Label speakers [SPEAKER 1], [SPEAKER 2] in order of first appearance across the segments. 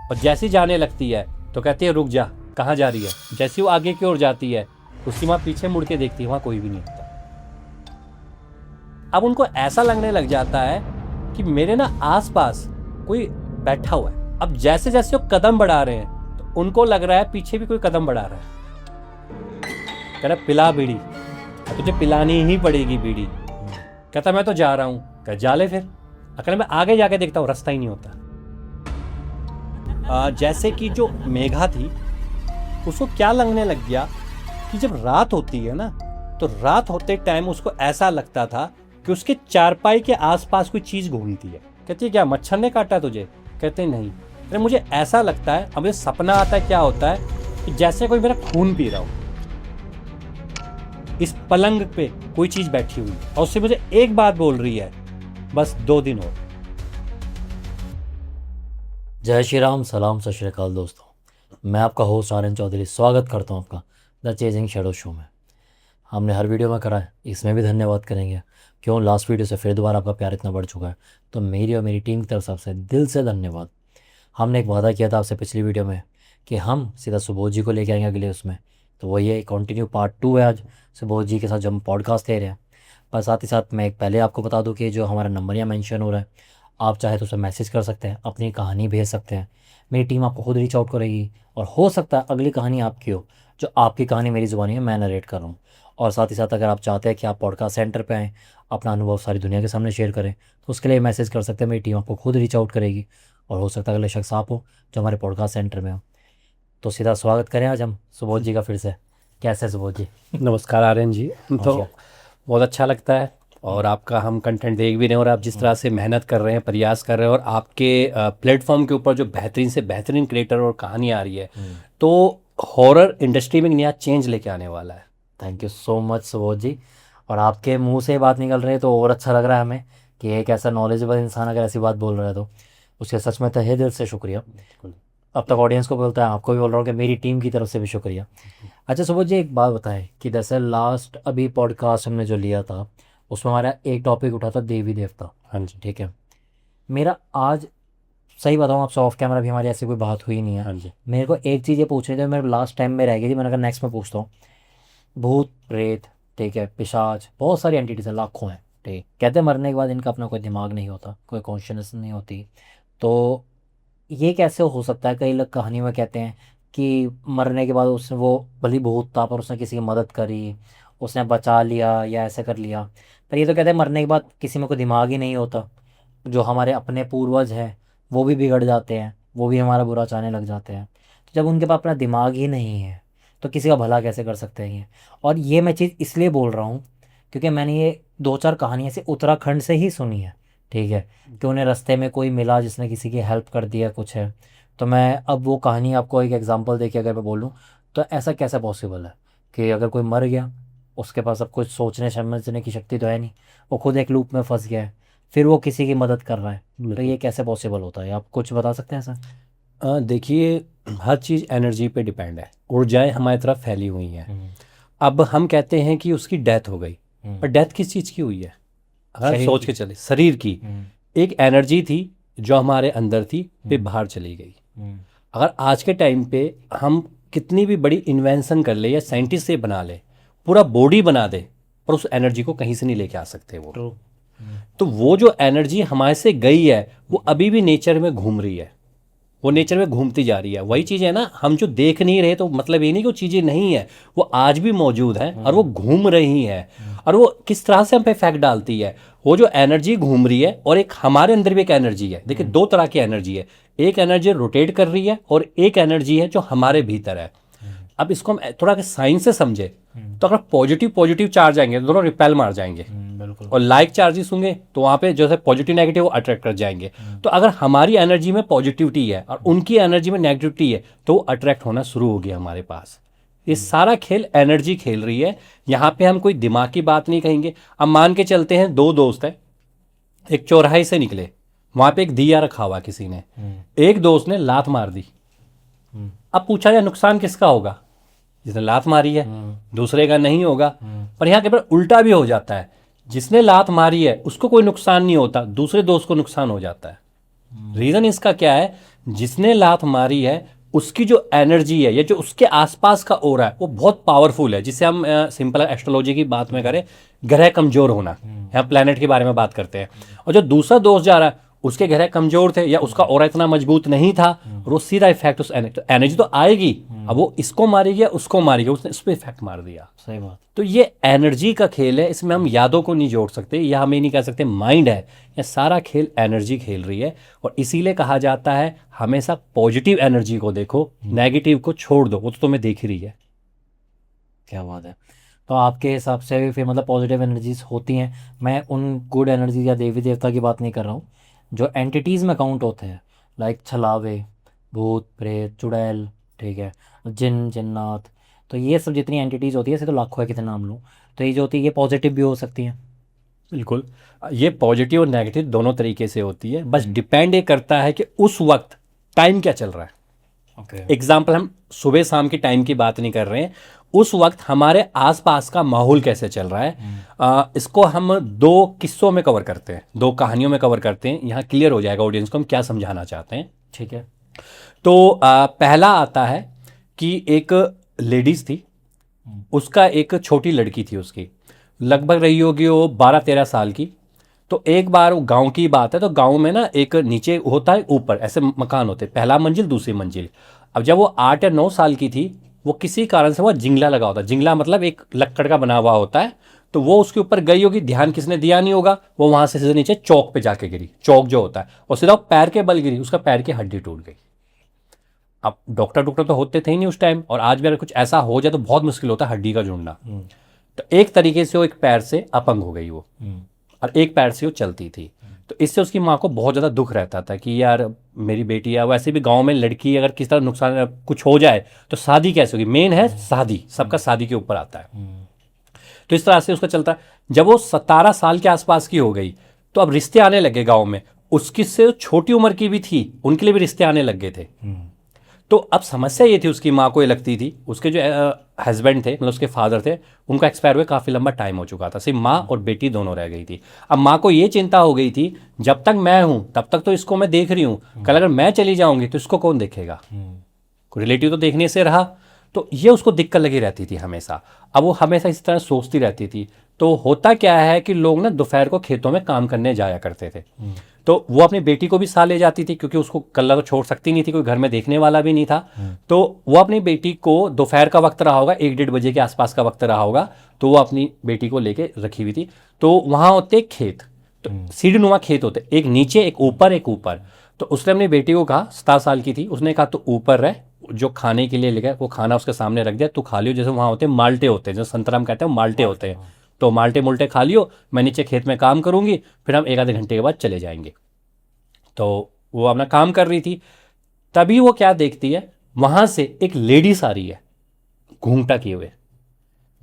[SPEAKER 1] और जैसी जाने लगती है तो कहती है रुक जा, कहाँ जा रही है। जैसी वो आगे की ओर जाती है उसकी माँ पीछे मुड़ के देखती है, वहाँ कोई भी नहीं होता। अब उनको ऐसा लगने लग जाता है कि मेरे ना आसपास कोई बैठा हुआ है। अब जैसे जैसे वो कदम बढ़ा रहे हैं तो उनको लग रहा है पीछे भी कोई कदम बढ़ा रहा है। कह रहा पिला बीड़ी, तुझे पिलानी ही पड़ेगी बीड़ी। कहता मैं तो जा रहा हूँ। कह जा ले फिर। अकल मैं आगे जाके देखता हूँ रास्ता ही नहीं होता। जैसे कि जो मेघा थी उसको क्या लगने लग गया कि जब रात होती है ना तो रात होते टाइम उसको ऐसा लगता था कि उसके चारपाई के आसपास कोई चीज घूमती है। कहती है क्या मच्छर ने काटा तुझे? कहते नहीं, अरे मुझे ऐसा लगता है, अब ये सपना आता है क्या होता है कि जैसे कोई मेरा खून पी रहा हो। इस पलंग पे कोई चीज बैठी हुई और उससे मुझे एक बात बोल रही है, बस 2 दिन और।
[SPEAKER 2] जय श्री राम, सलाम, सत श्री अकाल दोस्तों। मैं आपका होस्ट आर्यन चौधरी स्वागत करता हूं आपका द चेजिंग शैडो शो में। हमने हर वीडियो में करा है, इसमें भी धन्यवाद करेंगे। क्यों लास्ट वीडियो से फिर दोबारा आपका प्यार इतना बढ़ चुका है, तो मेरी और मेरी टीम की तरफ से आपसे दिल से धन्यवाद। हमने एक वादा किया था आपसे पिछली वीडियो में कि हम सीधा सुबोध जी को लेके आएंगे अगले उसमें, तो वही है कंटिन्यू पार्ट 2 है आज सुबोध जी के साथ जब हम पॉडकास्ट ले रहे हैं। पर साथ ही साथ मैं एक पहले आपको बता दूं कि जो हमारा नंबर यहाँ मेंशन हो रहा है, आप चाहे तो उसे मैसेज कर सकते हैं, अपनी कहानी भेज सकते हैं। मेरी टीम आपको खुद रीच आउट करेगी और हो सकता है अगली कहानी आपकी हो, जो आपकी कहानी मेरी ज़ुबानी में मैं नरेट कर रहा हूँ। और साथ ही साथ अगर आप चाहते हैं कि आप पॉडकास्ट सेंटर पे आएँ, अपना अनुभव सारी दुनिया के सामने शेयर करें, तो उसके लिए मैसेज कर सकते हैं। मेरी टीम आपको खुद रीच आउट करेगी और हो सकता है अगले शख्स आप हो जो हमारे पॉडकास्ट सेंटर में हो। तो सीधा स्वागत करें आज हम सुबोध जी का फिर से। कैसे है सुबोध जी?
[SPEAKER 1] नमस्कार आर्यन जी। तो बहुत अच्छा लगता है और आपका हम कंटेंट देख भी रहे हैं और आप जिस तरह से मेहनत कर रहे हैं, प्रयास कर रहे हैं और आपके प्लेटफॉर्म के ऊपर जो बेहतरीन से बेहतरीन क्रिएटर और कहानी आ रही है, तो हॉरर इंडस्ट्री में नया चेंज लेके आने वाला है।
[SPEAKER 2] Thank you so much Subodh ji. और आपके मुंह से बात निकल रही है तो और अच्छा लग रहा है हमें कि एक ऐसा नॉलेजेबल इंसान अगर ऐसी बात बोल रहा है तो उसके सच में तहे दिल से शुक्रिया। अब तक ऑडियंस को बोलता है, आपको भी बोल रहा हूँ कि मेरी टीम की तरफ से भी शुक्रिया। अच्छा सुबोध जी, एक बात बताएं कि जैसे लास्ट अभी पॉडकास्ट हमने जो लिया था उसमें हमारा एक टॉपिक उठा था देवी देवता।
[SPEAKER 1] हाँ जी,
[SPEAKER 2] ठीक है। मेरा आज सही बताऊँ आपसे, ऑफ कैमरा भी हमारी ऐसी कोई बात हुई नहीं है।
[SPEAKER 1] हाँ जी।
[SPEAKER 2] मेरे को एक चीज़ ये पूछनी थी, मेरे लास्ट टाइम में रह गई थी, मैंने कहा नेक्स्ट में पूछता हूँ। भूत प्रेत, ठीक है, पिशाच, बहुत सारी एंटिटीज हैं, लाखों हैं, ठीक। कहते हैं मरने के बाद इनका अपना कोई दिमाग नहीं होता, कोई कॉन्शियसनेस नहीं होती। तो ये कैसे हो सकता है? कई लोग कहानी में कहते हैं कि मरने के बाद उसने, वो भली भूत था पर उसने किसी की मदद करी, उसने बचा लिया या ऐसे कर लिया। पर ये तो कहते हैं मरने के बाद किसी में कोई दिमाग ही नहीं होता। जो हमारे अपने पूर्वज हैं वो भी बिगड़ जाते हैं, वो भी हमारा बुरा चाहने लग जाते हैं। तो जब उनके पास अपना दिमाग ही नहीं है तो किसी का भला कैसे कर सकते हैं ये? और ये मैं चीज़ इसलिए बोल रहा हूँ क्योंकि मैंने ये 2-4 कहानियाँ ऐसे उत्तराखंड से ही सुनी है, ठीक है, कि उन्हें रास्ते में कोई मिला जिसने किसी की हेल्प कर दिया कुछ है। तो मैं अब वो कहानी आपको एक एग्जांपल देके अगर मैं बोलूँ तो ऐसा कैसे पॉसिबल है कि अगर कोई मर गया, उसके पास अब कुछ सोचने समझने की शक्ति तो है नहीं, वो खुद एक लूप में फंस गया है, फिर वो किसी की मदद कर रहा है, तो ये कैसे पॉसिबल होता है? आप कुछ बता सकते हैं सर?
[SPEAKER 1] देखिए, हर चीज़ एनर्जी पे डिपेंड है। ऊर्जाएं हमारी तरफ फैली हुई हैं। अब हम कहते हैं कि उसकी डेथ हो गई, पर डेथ किस चीज़ की हुई है? अगर सोच के चले, शरीर की एक एनर्जी थी जो हमारे अंदर थी, फिर बाहर चली गई। अगर आज के टाइम पे हम कितनी भी बड़ी इन्वेंशन कर ले या साइंटिस्ट से बना ले, पूरा बॉडी बना दे, पर उस एनर्जी को कहीं से नहीं लेके आ सकते वो। तो वो जो एनर्जी हमारे से गई है वो अभी भी नेचर में घूम रही है, वो नेचर में घूमती जा रही है। वही चीज़ है ना, हम जो देख नहीं रहे तो मतलब ये नहीं कि वो चीज़ें नहीं है, वो आज भी मौजूद है और वो घूम रही हैं। और वो किस तरह से हम पे इफेक्ट डालती है, वो जो एनर्जी घूम रही है, और एक हमारे अंदर भी एक एनर्जी है। देखिए, 2 तरह की एनर्जी है, एक एनर्जी रोटेट कर रही है और एक एनर्जी है जो हमारे भीतर है। अब इसको हम थोड़ा साइंस से समझे तो अगर पॉजिटिव पॉजिटिव चार्ज आएंगे तो दोनों रिपेल मार जाएंगे, और लाइक चार्जेस होंगे तो वहाँ पे जो है पॉजिटिव नेगेटिव वो अट्रैक्ट कर जाएंगे। तो अगर हमारी एनर्जी में पॉजिटिविटी है और उनकी एनर्जी में नेगेटिविटी है तो वो अट्रैक्ट होना शुरू हो गया हमारे पास। ये सारा खेल एनर्जी खेल रही है। यहाँ पे हम कोई दिमाग की बात नहीं कहेंगे। अब मान के चलते हैं 2 दोस्त हैं, एक चौराहे से निकले, वहाँ पे एक दिया रखा हुआ किसी ने, एक दोस्त ने लात मार दी। अब पूछा जाए नुकसान किसका होगा? जिसने लात मारी है, दूसरे का नहीं होगा। पर यहाँ के पर उल्टा भी हो जाता है, जिसने लात मारी है उसको कोई नुकसान नहीं होता, दूसरे दोस्त को नुकसान हो जाता है। रीजन इसका क्या है? जिसने लात मारी है उसकी जो एनर्जी है या जो उसके आसपास का ओरा है वो बहुत पावरफुल है, जिसे हम सिंपल एस्ट्रोलॉजी की बात में करें ग्रह कमजोर होना, यहाँ प्लैनेट के बारे में बात करते हैं। और जो दूसरा दोस्त जा रहा है उसके ग्रह कमजोर थे या उसका ओरा इतना मजबूत नहीं था और वो सीधा इफेक्ट उस एनर्जी तो आएगी, अब वो इसको मारेगी या उसको मारेगी, उसने इस पर इफेक्ट मार दिया।
[SPEAKER 2] सही बात।
[SPEAKER 1] तो ये एनर्जी का खेल है, इसमें हम यादों को नहीं जोड़ सकते या हम ये नहीं कह सकते माइंड है, ये सारा खेल एनर्जी खेल रही है। और इसीलिए कहा जाता है हमेशा पॉजिटिव एनर्जी को देखो, नेगेटिव को छोड़ दो, वो तो तुम्हें देख ही रही है।
[SPEAKER 2] क्या बात है। तो आपके हिसाब से भी फिर मतलब पॉजिटिव एनर्जीज होती हैं। मैं उन गुड एनर्जी या देवी देवता की बात नहीं कर रहा हूँ जो एंटिटीज़ में काउंट होते हैं, लाइक छलावे, भूत प्रेत, चुड़ैल, ठीक है, जिन जिन्नात। तो ये सब जितनी एंटिटीज़ होती है, ऐसे तो लाखों है, कितने नाम लूँ। तो ये जो होती है ये पॉजिटिव भी हो सकती हैं।
[SPEAKER 1] बिल्कुल, ये पॉजिटिव और नेगेटिव दोनों तरीके से होती है, बस डिपेंड ये करता है कि उस वक्त टाइम क्या चल रहा है। एग्जाम्पल, हम सुबह शाम की टाइम की बात नहीं कर रहे हैं, उस वक्त हमारे आसपास का माहौल कैसे चल रहा है। इसको हम दो किस्सों में कवर करते हैं, दो कहानियों में कवर करते हैं, यहाँ क्लियर हो जाएगा ऑडियंस को हम क्या समझाना चाहते हैं।
[SPEAKER 2] ठीक है।
[SPEAKER 1] तो पहला आता है कि एक लेडीज थी, उसका एक छोटी लड़की थी, उसकी लगभग रही होगी वो 12-13 साल की। तो एक बार वो गांव की बात है, तो गांव में ना एक नीचे होता है, ऊपर ऐसे मकान होते, पहला मंजिल दूसरी मंजिल। अब जब वो 8 या 9 साल की थी, वो किसी कारण से वो जिंगला लगा होता है, जिंगला मतलब एक लक्कड़ का बना हुआ होता है, तो वो उसके ऊपर गई होगी, ध्यान किसने दिया नहीं होगा, वो वहां से सीधे नीचे चौक पे जाके गिरी, चौक जो होता है, और सीधा पैर के बल गिरी, उसका पैर की हड्डी टूट गई। अब डॉक्टर तो होते थे ही नहीं उस टाइम, और आज भी अगर कुछ ऐसा हो जाए तो बहुत मुश्किल होता है हड्डी का जुड़ना। तो एक तरीके से वो एक पैर से अपंग हो गई वो, और एक पैर से वो चलती थी। तो इससे उसकी माँ को बहुत ज़्यादा दुख रहता था कि यार मेरी बेटी है, वैसे भी गांव में लड़की अगर किस तरह नुकसान कुछ हो जाए तो शादी कैसे होगी, मेन है शादी, सबका शादी के ऊपर आता है। तो इस तरह से उसका चलता है। जब वो 17 साल के आसपास की हो गई तो अब रिश्ते आने लगे गाँव में, उसकी से छोटी उम्र की भी थी, उनके लिए भी रिश्ते आने लग गए थे। तो अब समस्या ये थी, उसकी माँ को ये लगती थी, उसके जो हस्बैंड थे मतलब उसके फादर थे, उनका एक्सपायर हुए काफ़ी लंबा टाइम हो चुका था, सिर्फ माँ और बेटी दोनों रह गई थी। अब माँ को ये चिंता हो गई थी, जब तक मैं हूँ तब तक तो इसको मैं देख रही हूँ, कल अगर मैं चली जाऊँगी तो इसको कौन देखेगा, कोई रिलेटिव तो देखने से रहा। तो ये उसको दिक्कत लगी रहती थी हमेशा। अब वो हमेशा इस तरह सोचती रहती थी। तो होता क्या है कि लोग ना दोपहर को खेतों में काम करने जाया करते थे, तो वो अपनी बेटी को भी साथ ले जाती थी, क्योंकि उसको कल्ला तो छोड़ सकती नहीं थी, कोई घर में देखने वाला भी नहीं था। तो वो अपनी बेटी को, दोपहर का वक्त रहा होगा, 1-1:30 बजे के आसपास का वक्त रहा होगा, तो वो अपनी बेटी को लेके रखी हुई थी। तो वहाँ होते खेत, तो सीढ़ीनुमा खेत होते, एक नीचे एक ऊपर एक ऊपर। तो उसने अपनी बेटी को कहा, 17 साल की थी, उसने कहा तो ऊपर रह, जो खाने के लिए ले गया वो खाना उसके सामने रख दिया, तू खा लियो। जैसे वहाँ होते माल्टे होते हैं, जो संतरा हम कहते हैं माल्टे होते हैं, तो माल्टे मुल्टे खा लियो, मैं नीचे खेत में काम करूंगी, फिर हम 1 आधे घंटे के बाद चले जाएंगे। तो वो अपना काम कर रही थी, तभी वो क्या देखती है, वहां से एक लेडीज आ रही है घूंघटा किए हुए,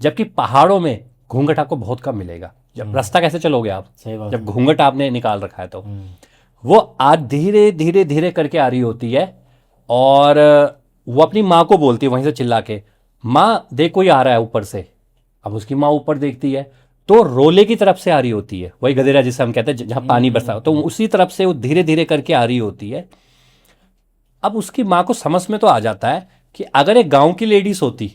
[SPEAKER 1] जबकि पहाड़ों में घूंघट आपको बहुत कम मिलेगा। जब रास्ता कैसे चलोगे आप, जब घूंघट आपने निकाल रखा है। तो वो आज धीरे धीरे धीरे करके आ रही होती है, और वो अपनी माँ को बोलती है वहीं से चिल्ला के, माँ देख कोई आ रहा है ऊपर से। अब उसकी माँ ऊपर देखती है तो रोले की तरफ से आ रही होती है, वही गदेरा जिसे हम कहते हैं जहां पानी बरसा, तो उसी तरफ से वो धीरे धीरे करके आ रही होती है। अब उसकी माँ को समझ में तो आ जाता है कि अगर एक गांव की लेडीज होती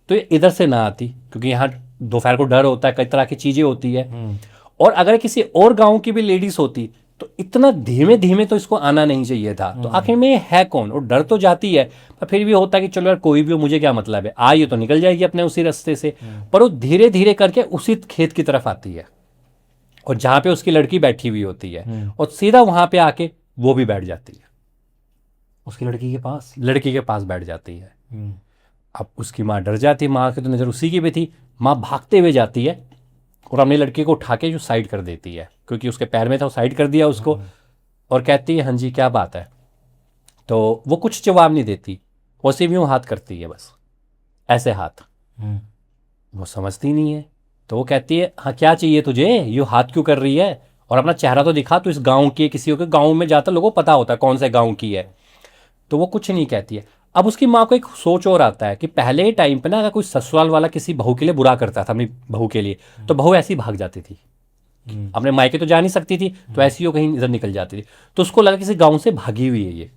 [SPEAKER 1] तो ये इधर से ना आती, क्योंकि यहाँ दोपहर को डर होता है, कई तरह की चीजें होती है। और अगर किसी और गांव की भी लेडीज होती तो इतना धीमे धीमे तो इसको आना नहीं चाहिए था। तो आखिर में है कौन, और डर तो जाती है, पर फिर भी होता है कि चलो यार कोई भी हो, मुझे क्या मतलब है, आई तो निकल जाएगी अपने उसी रास्ते से। पर वो धीरे धीरे करके उसी खेत की तरफ आती है, और जहां पे उसकी लड़की बैठी हुई होती है, और सीधा वहां पे आके वो भी बैठ जाती है,
[SPEAKER 2] उसकी
[SPEAKER 1] लड़की के पास बैठ जाती है। अब उसकी माँ डर जाती है, माँ की तो नजर उसी की भी थी। माँ भागते हुए जाती है और अपनी लड़की को उठा के जो साइड कर देती है, क्योंकि उसके पैर में था, वो साइड कर दिया उसको, और कहती है हाँ जी क्या बात है। तो वो कुछ जवाब नहीं देती, वो सिर्फ यूं हाथ करती है, बस ऐसे हाथ। वो समझती नहीं है, तो वो कहती है हाँ क्या चाहिए तुझे, यूं हाथ क्यों कर रही है, और अपना चेहरा तो दिखा, तो इस गाँव की, किसी के गाँव में जाता लोगों को पता होता है कौन से गाँव की है। तो वो कुछ नहीं कहती है। अब उसकी माँ को एक सोच और आता है कि पहले टाइम पे ना अगर कोई ससुराल वाला किसी बहू के लिए बुरा करता था अपनी बहू के लिए, तो बहू ऐसी भाग जाती थी, अपने मायके तो जा नहीं सकती थी, तो ऐसी वो कहीं इधर निकल जाती थी। तो उसको लगा किसी गाँव से भागी हुई है ये,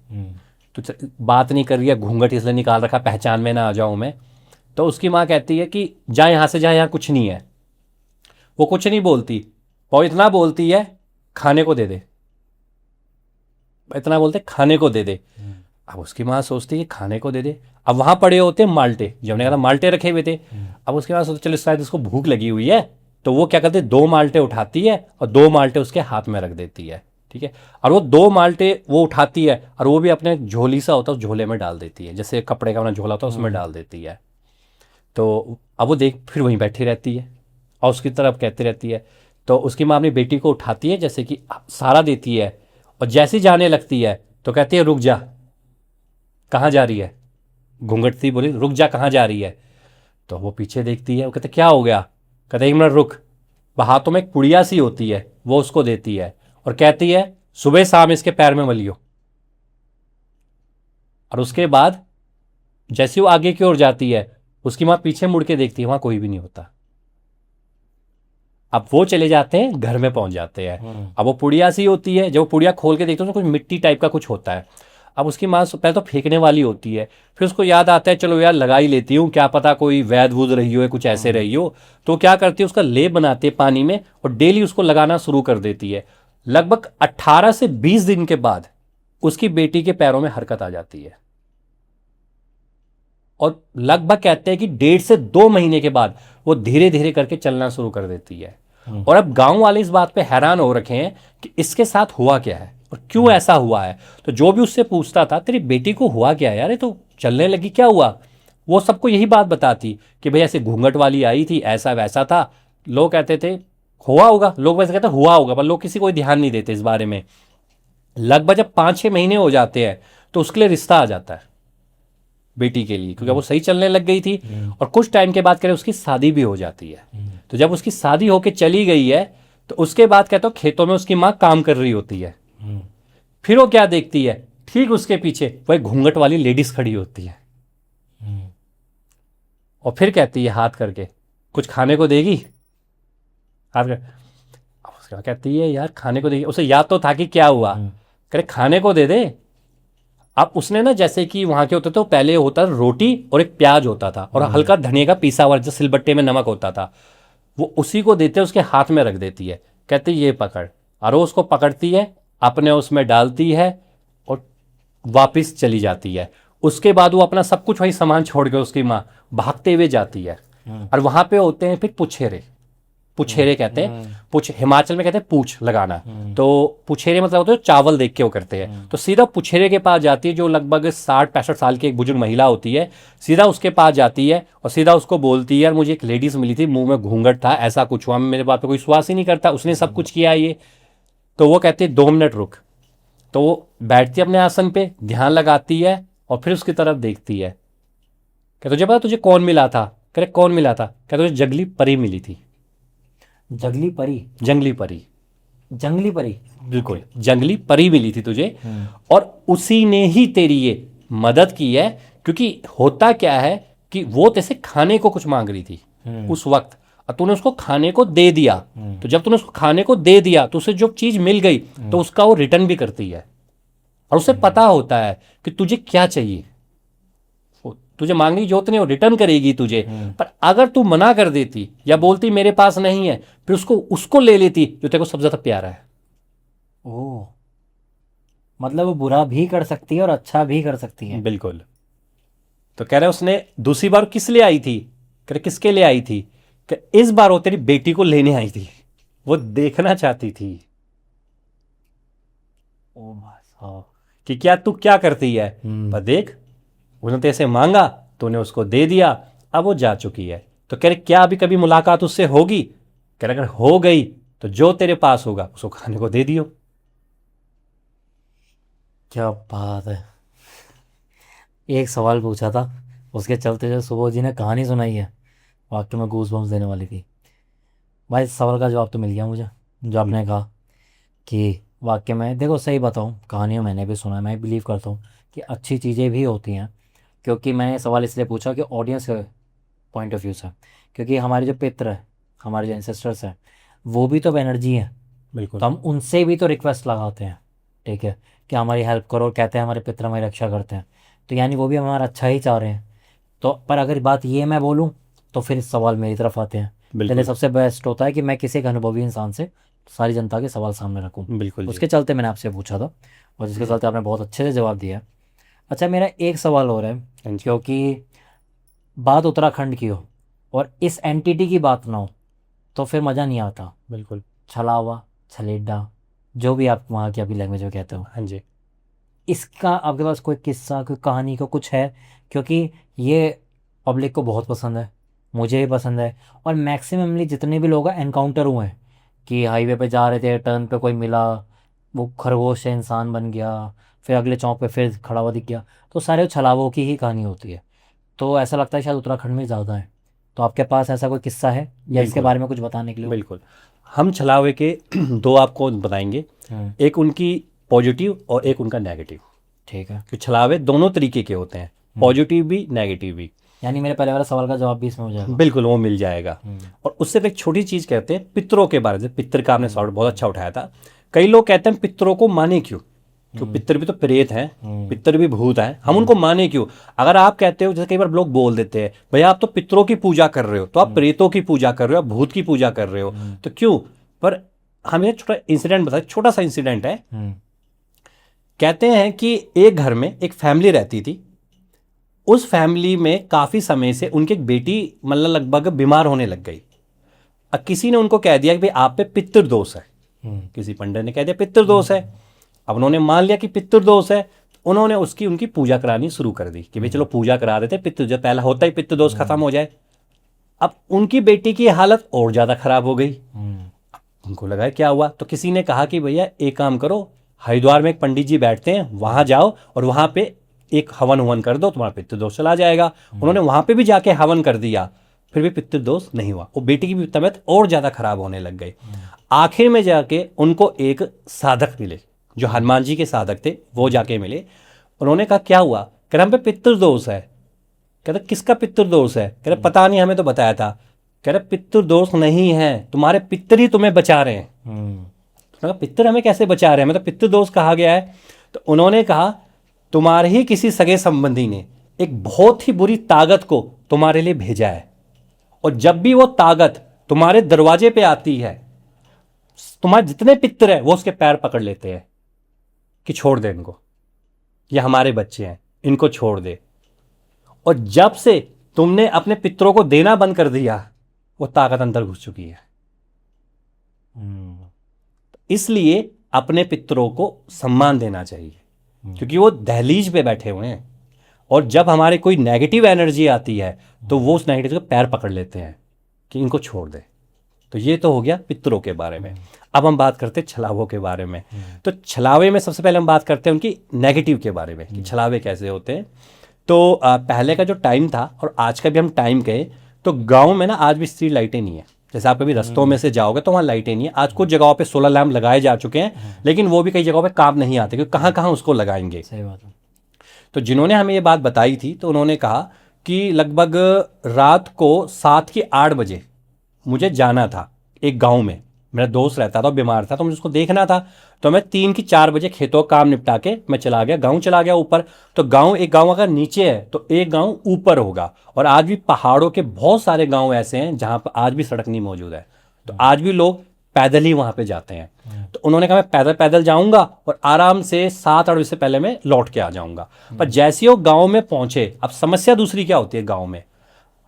[SPEAKER 1] तो बात नहीं कर रही है, घूंघट इसलिए निकाल रखा पहचान में ना आ जाऊँ मैं। तो उसकी माँ कहती है कि जा यहाँ से, जा, यहाँ कुछ नहीं है। वो कुछ नहीं बोलती, वो इतना बोलती है खाने को दे दे, इतना बोलते खाने को दे दे। अब उसकी माँ सोचती है खाने को दे दे। अब वहाँ पड़े होते माल्टे, जब हमने कहा माल्टे रखे हुए थे। अब उसके बाद सोचते चलो शायद इसको भूख लगी हुई है, तो वो क्या करते 2 माल्टे उठाती है और 2 माल्टे उसके हाथ में रख देती है, ठीक है। और वो 2 माल्टे वो उठाती है और वो भी अपने झोली सा होता है उस झोले में डाल देती है, जैसे कपड़े का अपना झोला होता है उसमें डाल देती है। तो अब वो देख फिर वहीं बैठी रहती है और उसकी तरफ कहती रहती है। तो उसकी माँ अपनी बेटी को उठाती है, जैसे कि सहारा देती है, और जैसी जाने लगती है तो कहती है रुक जा, कहाँ जा रही है। घूंघटती बोली रुक जा, कहाँ जा रही है। तो वो पीछे देखती है, वो कहते क्या हो गया। कहते 1 मिनट रुक। वह हाथों में एक पुड़िया सी होती है, वो उसको देती है और कहती है सुबह शाम इसके पैर में मलियो। और उसके बाद जैसे वो आगे की ओर जाती है, उसकी माँ पीछे मुड़ के देखती है, वहां कोई भी नहीं होता। अब वो चले जाते हैं, घर में पहुंच जाते हैं। अब वो पुड़िया सी होती है, जब वो पुड़िया खोल के देखते हैं तो कुछ मिट्टी टाइप का कुछ होता है। अब उसकी माँ पहले तो फेंकने वाली होती है, फिर उसको याद आता है चलो यार लगा ही लेती हूँ, क्या पता कोई वैद वूद रही हो, कुछ ऐसे रही हो। तो क्या करती है उसका लेप बनाती है पानी में और डेली उसको लगाना शुरू कर देती है। लगभग 18 से 20 दिन के बाद उसकी बेटी के पैरों में हरकत आ जाती है, और लगभग कहते हैं कि 1.5 से 2 महीने के बाद वो धीरे धीरे करके चलना शुरू कर देती है। और अब गांव वाले इस बात पे हैरान हो रखे हैं कि इसके साथ हुआ क्या है और क्यों ऐसा हुआ है। तो जो भी उससे पूछता था तेरी बेटी को हुआ क्या है यार, ये तो चलने लगी, क्या हुआ। वो सबको यही बात बताती कि भाई ऐसे घूंघट वाली आई थी, ऐसा वैसा था। लोग कहते थे हुआ होगा, लोग वैसे कहते हुआ होगा, पर लोग किसी को ध्यान नहीं देते इस बारे में। लगभग जब 5-6 महीने हो जाते हैं तो उसके लिए रिश्ता आ जाता है बेटी के लिए, क्योंकि वो सही चलने लग गई थी। और कुछ टाइम के बाद करें उसकी शादी भी हो जाती है। तो जब उसकी शादी होके चली गई है तो उसके बाद कहते हो खेतों में उसकी माँ काम कर रही होती है। फिर वो क्या देखती है, ठीक उसके पीछे वह घूंघट वाली लेडीज खड़ी होती है और फिर कहती है हाथ करके कुछ खाने को देगी। हाथ कर, उसके बाद कहती है यार खाने को देगी। उसे याद तो था कि क्या हुआ, करे खाने को दे दे। अब उसने ना जैसे कि वहां के होते थे, पहले होता था रोटी और एक प्याज होता था और हल्का धनिया का पीसा हुआ जो सिलबट्टे में नमक होता था, वो उसी को देते उसके हाथ में रख देती है। कहती ये पकड़, और वो उसको पकड़ती है, अपने उसमें डालती है और वापस चली जाती है। उसके बाद वो अपना सब कुछ वही सामान छोड़ के उसकी माँ भागते हुए जाती है। और वहां पे होते हैं फिर पुछेरे, पुछेरे कहते हैं, पुछ हिमाचल में कहते हैं पूछ लगाना। तो पुछेरे मतलब होते हैं चावल देख के वो करते हैं। तो सीधा पुछेरे के पास जाती है, जो लगभग 60-65 साल की एक बुजुर्ग महिला होती है। सीधा उसके पास जाती है और सीधा उसको बोलती है यार मुझे एक लेडीज मिली थी, मुंह में घूंघट था, ऐसा कुछ हुआ, मेरे बात पे कोई विश्वास ही नहीं करता, उसने सब कुछ किया ये। तो वो कहती है 2 मिनट रुक। तो वो बैठती है अपने आसन पे, ध्यान लगाती है और फिर उसकी तरफ देखती है। क्या तुझे पता तुझे कौन मिला था। कह रहे कौन मिला था। क्या तुझे जंगली परी मिली थी।
[SPEAKER 2] जंगली परी,
[SPEAKER 1] जंगली परी,
[SPEAKER 2] जंगली परी,
[SPEAKER 1] बिल्कुल जंगली परी मिली थी तुझे, और उसी ने ही तेरी ये मदद की है। क्योंकि होता क्या है कि वो तेरे से खाने को कुछ मांग रही थी उस वक्त, और तूने उसको खाने को दे दिया। तो जब तूने उसको खाने को दे दिया तो उसे जो चीज मिल गई तो उसका वो रिटर्न भी करती है, और उसे पता होता है कि तुझे क्या चाहिए। तुझे मांगनी जो नहीं, वो रिटर्न करेगी तुझे। पर अगर तू मना कर देती या बोलती मेरे पास नहीं है, फिर उसको ले लेती जो तेरे को सबसे ज्यादा प्यारा है।
[SPEAKER 2] ओ, मतलब वो बुरा भी कर सकती है और अच्छा भी कर सकती है।
[SPEAKER 1] बिल्कुल। तो कह रहे उसने दूसरी बार किस लिए आई थी। कह रहे किसके लिए आई थी। कि इस बार वो तेरी बेटी को लेने आई थी, वो देखना चाहती थी
[SPEAKER 2] ओ भाई साहब,
[SPEAKER 1] कि क्या तू क्या करती है। पर देख उसने तेरे से मांगा, तूने उसको दे दिया, अब वो जा चुकी है। तो कह रहे क्या अभी कभी मुलाकात उससे होगी। कह रहे अगर हो गई तो जो तेरे पास होगा उसको खाने को दे दियो।
[SPEAKER 2] क्या बात है। एक सवाल पूछा था, उसके चलते जो सुबोध जी ने कहानी सुनाई है, वाकई में गूज बम्स देने वाली थी। भाई इस सवाल का जवाब तो मिल गया मुझे, जो आपने कहा कि वाकई में देखो सही बताऊँ, कहानियों मैंने भी सुना है, मैं बिलीव करता हूँ कि अच्छी चीज़ें भी होती हैं। क्योंकि मैंने ये सवाल इसलिए पूछा कि ऑडियंस के पॉइंट ऑफ व्यू से, क्योंकि हमारे जो पितर है, हमारे जो एंसेस्टर्स हैं, वो भी तो एनर्जी है,
[SPEAKER 1] बिल्कुल
[SPEAKER 2] तो हम उनसे भी तो रिक्वेस्ट लगाते हैं, ठीक है, कि हमारी हेल्प करो, कहते हैं हमारे पितर हमारी रक्षा करते हैं, तो यानी वो भी हमारा अच्छा ही चाह रहे हैं। तो पर अगर बात ये मैं बोलूँ तो फिर सवाल मेरी तरफ आते हैं।
[SPEAKER 1] बिल्कुल
[SPEAKER 2] पहले सबसे बेस्ट होता है कि मैं किसी एक अनुभवी इंसान से सारी जनता के सवाल सामने रखूँ,
[SPEAKER 1] बिल्कुल जी।
[SPEAKER 2] उसके चलते मैंने आपसे पूछा था, और जिसके चलते आपने बहुत अच्छे से जवाब दिया। अच्छा, मेरा एक सवाल और है,
[SPEAKER 1] हाँ जी।
[SPEAKER 2] क्योंकि बात उत्तराखंड की हो और इस एंटिटी की बात ना हो तो फिर मज़ा नहीं आता।
[SPEAKER 1] बिल्कुल।
[SPEAKER 2] छलावा, छलेडा, जो भी आप वहाँ की आपकी लैंग्वेज में कहते हो,
[SPEAKER 1] हाँ जी।
[SPEAKER 2] इसका आपके पास कोई किस्सा, कोई कहानी का कुछ है? क्योंकि ये पब्लिक को बहुत पसंद है, मुझे भी पसंद है, और मैक्सिममली जितने भी लोग एनकाउंटर हुए हैं कि हाईवे पे जा रहे थे, टर्न पे कोई मिला, वो खरगोश से इंसान बन गया, फिर अगले चौक पे फिर खड़ा हुआ दिख गया, तो सारे छलावों की ही कहानी होती है। तो ऐसा लगता है शायद उत्तराखंड में ज़्यादा है। तो आपके पास ऐसा कोई किस्सा है या इसके
[SPEAKER 1] बिल्कुल
[SPEAKER 2] बारे में कुछ बताने के लिए?
[SPEAKER 1] बिल्कुल। हम छलावे के दो आपको बताएंगे, एक उनकी पॉजिटिव और एक उनका नेगेटिव।
[SPEAKER 2] ठीक है।
[SPEAKER 1] कि छलावे दोनों तरीके के होते हैं, पॉजिटिव भी नेगेटिव भी।
[SPEAKER 2] यानी मेरे पहले वाला सवाल का जवाब भी इसमें हो जाएगा।
[SPEAKER 1] बिल्कुल वो मिल जाएगा। और उससे एक छोटी चीज कहते हैं पितरों के बारे में। पितर का आपने सवाल बहुत अच्छा उठाया था। कई लोग कहते हैं पितरों को माने क्यों, क्यों पितर भी तो प्रेत हैं, पितर भी भूत हैं, हम उनको माने क्यों? अगर आप कहते हो, जैसे कई बार लोग बोल देते हैं भैया आप तो पितरों की पूजा कर रहे हो, तो आप प्रेतों की पूजा कर रहे हो, आप भूत की पूजा कर रहे हो, तो क्यों? पर हमें छोटा इंसिडेंट बताया, छोटा सा इंसिडेंट है। कहते हैं कि एक घर में एक फैमिली रहती थी। उस फैमिली में काफी समय से उनकी एक बेटी मतलब लगभग बीमार होने लग गई। अब किसी ने उनको कह दिया कि भाई आप पे पितृ दोष है, किसी पंडित ने कह दिया पितृ दोष है। अब उन्होंने मान लिया कि पितृ दोष है, उन्होंने उनकी पूजा करानी शुरू कर दी कि भाई चलो पूजा करा देते, पितृ जो पहला होता ही पितृ दोष खत्म हो जाए। अब उनकी बेटी की हालत और ज्यादा खराब हो गई। उनको लगा क्या हुआ, तो किसी ने कहा कि भैया एक काम करो, हरिद्वार में एक पंडित जी बैठते हैं, वहां जाओ और वहां पे एक हवन हवन कर दो, तुम्हारा पितृदोष चला जाएगा। उन्होंने वहां पे भी जाके हवन कर दिया, फिर भी पितृदोष नहीं हुआ। वो बेटी की भी तबीयत और ज्यादा खराब होने लग गई। आखिर में जाके उनको एक साधक मिले, जो हनुमान जी के साधक थे, वो जाके मिले। उन्होंने कहा क्या हुआ? कह रहे हम पे पितृदोष है। कह रहे किसका पितृदोष है? कह रहे पता नहीं, हमें तो बताया था। कह रहे पितृदोष नहीं है, तुम्हारे पितर ही तुम्हें बचा रहे हैं। पितर हमें कैसे बचा रहे हैं, हमें तो पितृदोष कहा गया है। तो उन्होंने कहा तुम्हारे ही किसी सगे संबंधी ने एक बहुत ही बुरी ताकत को तुम्हारे लिए भेजा है, और जब भी वो ताकत तुम्हारे दरवाजे पे आती है, तुम्हारे जितने पितर है वो उसके पैर पकड़ लेते हैं कि छोड़ दे इनको, ये हमारे बच्चे हैं, इनको छोड़ दे। और जब से तुमने अपने पितरों को देना बंद कर दिया, वो ताकत अंदर घुस चुकी है। इसलिए अपने पितरों को सम्मान देना चाहिए, क्योंकि वो दहलीज पे बैठे हुए हैं, और जब हमारे कोई नेगेटिव एनर्जी आती है तो वो उस नेगेटिव को पैर पकड़ लेते हैं कि इनको छोड़ दे। तो ये तो हो गया पितरों के बारे में। अब हम बात करते हैं छलावों के बारे में। तो छलावे में सबसे पहले हम बात करते हैं उनकी नेगेटिव के बारे में कि छलावे कैसे होते हैं। तो पहले का जो टाइम था और आज का भी हम टाइम कहें तो गाँव में ना आज भी स्ट्रीट लाइटें नहीं है। जैसे आप कभी रस्तों में से जाओगे तो वहाँ लाइटें नहीं है। आज कुछ जगहों पे सोलर लैंप लगाए जा चुके हैं, लेकिन वो भी कई जगहों पे काम नहीं आते, क्योंकि कहाँ कहाँ उसको लगाएंगे।
[SPEAKER 2] सही बात है।
[SPEAKER 1] तो जिन्होंने हमें ये बात बताई थी, तो उन्होंने कहा कि लगभग रात को 7 की 8 बजे मुझे जाना था एक गाँव में। मेरा दोस्त रहता था, बीमार था, तो मुझे उसको देखना था। तो मैं 3 की 4 बजे खेतों का काम निपटा के मैं चला गया, गाँव चला गया ऊपर। तो एक गाँव अगर नीचे है तो एक गाँव ऊपर होगा। और आज भी पहाड़ों के बहुत सारे गाँव ऐसे हैं जहाँ पर आज भी सड़क नहीं मौजूद है, तो आज भी लोग पैदल ही वहाँ पे जाते हैं। तो उन्होंने कहा मैं पैदल पैदल जाऊँगा और आराम से 7-8 बजे से पहले मैं लौट के आ जाऊँगा। पर जैसे ही वो गाँव में पहुँचे, अब समस्या दूसरी क्या होती है गाँव में,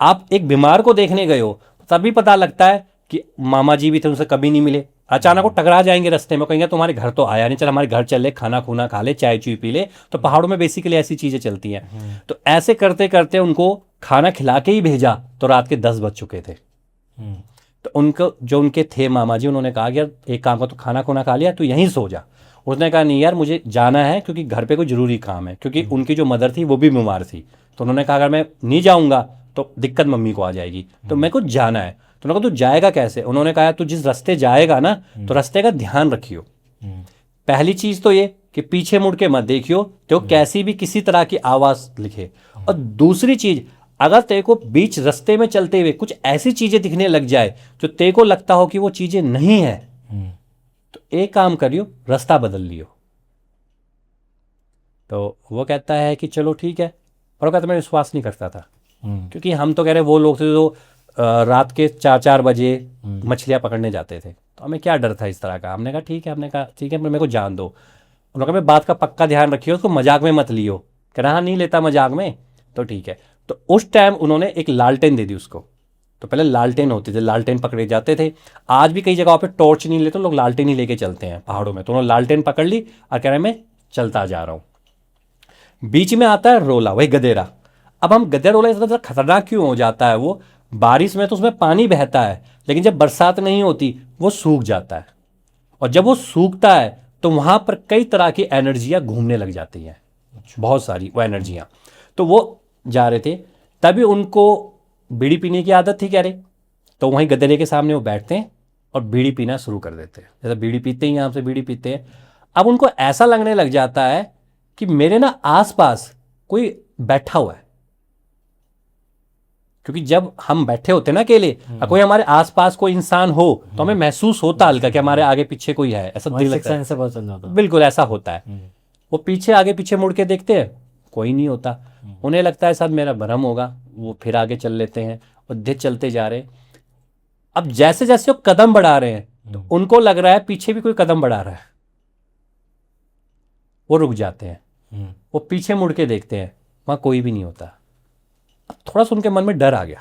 [SPEAKER 1] आप एक बीमार को देखने गए हो तभी पता लगता है कि मामा जी भी थे, उनसे कभी नहीं मिले। अचानक वो टकरा जाएंगे रास्ते में, कहेंगे तुम्हारे घर तो आया नहीं, चल हमारे घर चल ले, खाना खूना खा ले, चाय चुई पी ले। तो पहाड़ों में बेसिकली ऐसी चीजें चलती हैं। तो ऐसे करते करते उनको खाना खिला के ही भेजा तो रात के 10 बज चुके थे। तो उनको जो उनके थे मामा जी, उन्होंने कहा कि यार एक काम कर, तो खाना खूना खा लिया, तो यहीं सो जा। उसने कहा नहीं यार मुझे जाना है, क्योंकि घर पे कोई जरूरी काम है, क्योंकि उनकी जो मदर थी वो भी बीमार थी। तो उन्होंने कहा अगर मैं नहीं जाऊँगा तो दिक्कत मम्मी को आ जाएगी, तो मेरे को जाना है। तो उन्होंने कहा तू जाएगा कैसे? उन्होंने कहा तू जिस रास्ते जाएगा ना, तो रास्ते का ध्यान रखियो। पहली चीज तो ये कि पीछे मुड़ के मत देखियो, तो कैसी भी किसी तरह की आवाज लिखे। और दूसरी चीज, अगर तेरे को बीच रास्ते में चलते हुए कुछ ऐसी चीजें दिखने लग जाए जो तेरे को लगता हो कि वो चीजें नहीं है, तो एक काम करियो, रास्ता बदल लियो। तो वो कहता है कि चलो ठीक है, और वो कहता मैं विश्वास नहीं करता था, क्योंकि हम तो कह रहे वो लोग थे जो रात के 4-4 बजे मछलियां पकड़ने जाते थे, तो हमें क्या डर था इस तरह का। हमने कहा ठीक है मेरे को जान दो। उन्होंने कहा मैं बात का पक्का ध्यान रखियो, उसको मजाक में मत लियो। कह रहा हाँ नहीं लेता मजाक में, तो ठीक है। तो उस टाइम उन्होंने एक लालटेन दे दी उसको। तो पहले लालटेन होती थी, लालटेन पकड़े जाते थे। आज भी कई जगहों पे टॉर्च नहीं लेते, लोग लालटेन ही लेके चलते हैं पहाड़ों में। तो उन्होंने लालटेन पकड़ ली और कह रहे मैं चलता जा रहा हूँ। बीच में आता है रोला, वही गधेरा। अब हम गधेरोला इतना खतरनाक क्यों हो जाता है? वो बारिश में तो उसमें पानी बहता है, लेकिन जब बरसात नहीं होती वो सूख जाता है। और जब वो सूखता है तो वहां पर कई तरह की एनर्जियां घूमने लग जाती हैं, बहुत सारी वो एनर्जियां। तो वो जा रहे थे, तभी उनको बीड़ी पीने की आदत थी, कह रहे। तो वहीं गधेरे के सामने वो बैठते हैं और बीड़ी पीना शुरू कर देते हैं। जैसे बीड़ी पीते ही यहाँ से बीड़ी पीते हैं। अब उनको ऐसा लगने लग जाता है कि मेरे ना आसपास कोई बैठा हुआ है, क्योंकि जब हम बैठे होते ना अकेले, कोई हमारे आसपास कोई इंसान हो तो हमें महसूस होता हल्का कि हमारे आगे पीछे कोई है, ऐसा दिल लगता है। बिल्कुल ऐसा होता है। वो पीछे आगे पीछे मुड़ के देखते हैं, कोई नहीं होता। उन्हें लगता है शायद मेरा भ्रम होगा, वो फिर आगे चल लेते हैं और धीरे चलते जा रहे। अब जैसे जैसे वो कदम बढ़ा रहे हैं तो उनको लग रहा है पीछे भी कोई कदम बढ़ा रहा है। वो रुक जाते हैं, वो पीछे मुड़ के देखते हैं, वहां कोई भी नहीं होता। अब थोड़ा सा उनके मन में डर आ गया।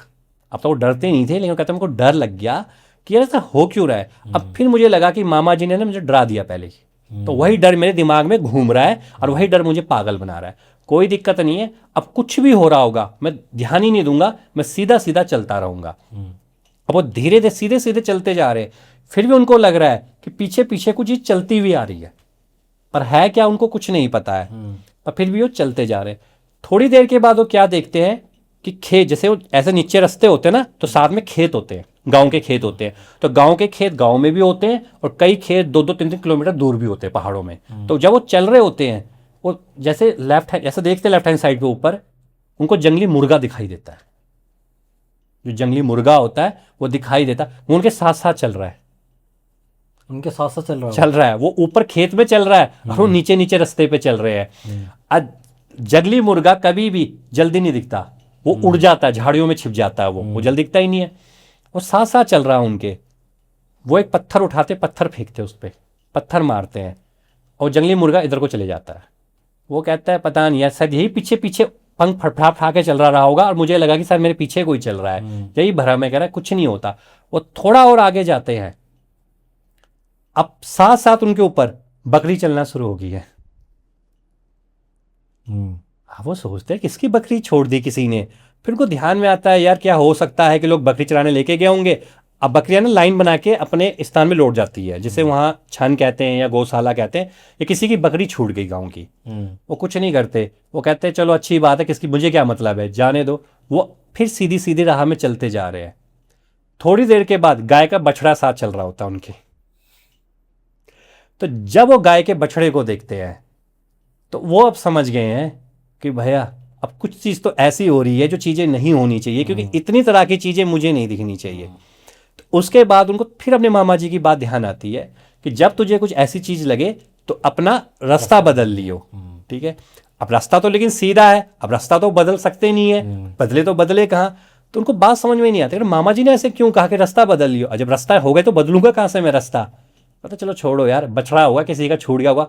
[SPEAKER 1] अब तो वो डरते नहीं थे, लेकिन कहते हैं, उनको डर लग गया कि यार ऐसा हो क्यों रहा है। अब फिर मुझे लगा कि मामा जी ने ना मुझे डरा दिया पहले ही, तो वही डर मेरे दिमाग में घूम रहा है और वही डर मुझे पागल बना रहा है। कोई दिक्कत नहीं है, अब कुछ भी हो रहा होगा मैं ध्यान ही नहीं दूंगा, मैं सीधा सीधा चलता रहूंगा। अब वो धीरे धीरे सीधे सीधे चलते जा रहे, फिर भी उनको लग रहा है कि पीछे पीछे कुछ चीज चलती हुई आ रही है, पर है क्या उनको कुछ नहीं पता है। और फिर भी वो चलते जा रहे। थोड़ी देर के बाद वो क्या देखते हैं कि खेत, जैसे वो ऐसे नीचे रास्ते होते हैं ना, तो साथ में खेत होते हैं, गांव के खेत होते हैं। तो गांव के खेत गांव में भी होते हैं और कई खेत 2-2, 3-3 किलोमीटर दूर भी होते हैं पहाड़ों में। तो जब वो चल रहे होते हैं, वो जैसे लेफ्ट हैंड, जैसे देखते हैं लेफ्ट हैंड साइड पे ऊपर, उनको जंगली मुर्गा दिखाई देता है। जो जंगली मुर्गा होता है वो दिखाई देता है, वो उनके साथ साथ चल रहा है।
[SPEAKER 2] उनके साथ साथ
[SPEAKER 1] चल रहा है, वो ऊपर खेत में चल रहा है और वो नीचे नीचे रास्ते पे चल रहे हैं। जंगली मुर्गा कभी भी जल्दी नहीं दिखता, वो उड़ जाता है, झाड़ियों में छिप जाता है, वो जल्दी दिखता ही नहीं है। वो साथ साथ चल रहा है उनके। वो एक पत्थर उठाते, पत्थर फेंकते, उस पर पत्थर मारते हैं और जंगली मुर्गा इधर को चले जाता है। वो कहता है पता नहीं यार, शायद यही पीछे पीछे पंख फड़फड़ा के चल रहा होगा और मुझे लगा कि शायद मेरे पीछे कोई चल रहा है, यही भ्रम है। कह रहा है कुछ नहीं होता। वो थोड़ा और आगे जाते हैं, अब साथ साथ उनके ऊपर बकरी चलना शुरू हो गई है। वो सोचते हैं किसकी बकरी छोड़ दी किसी ने। फिर उनको ध्यान में आता है यार क्या हो सकता है कि लोग बकरी चराने लेके गए होंगे। अब बकरियां ना लाइन बना के अपने स्थान में लौट जाती है, जिसे वहां छन कहते हैं या गौशाला कहते हैं। या किसी की बकरी छूट गई गांव की, वो कुछ नहीं करते, वो कहते हैं चलो अच्छी बात है, किसकी मुझे क्या मतलब है, जाने दो। वो फिर सीधी सीधी राह में चलते जा रहे हैं। थोड़ी देर के बाद गाय का बछड़ा साथ चल रहा होता है उनके। तो जब वो गाय के बछड़े को देखते हैं तो वो अब समझ गए हैं कि भैया अब कुछ चीज़ तो ऐसी हो रही है जो चीज़ें नहीं होनी चाहिए, क्योंकि इतनी तरह की चीज़ें मुझे नहीं दिखनी चाहिए। तो उसके बाद उनको फिर अपने मामा जी की बात ध्यान आती है कि जब तुझे कुछ ऐसी चीज़ लगे तो अपना रास्ता बदल लियो। ठीक है, अब रास्ता तो लेकिन सीधा है, अब रास्ता तो बदल सकते नहीं है, बदले तो बदले कहाँ। तो उनको बात समझ में नहीं आती, मामा जी ने ऐसे क्यों कहा कि रास्ता बदल लियो, जब रास्ता हो गया तो बदलूंगा कहाँ से मैं रास्ता। पता चलो छोड़ो यार, बछड़ा होगा किसी का छूट गया होगा।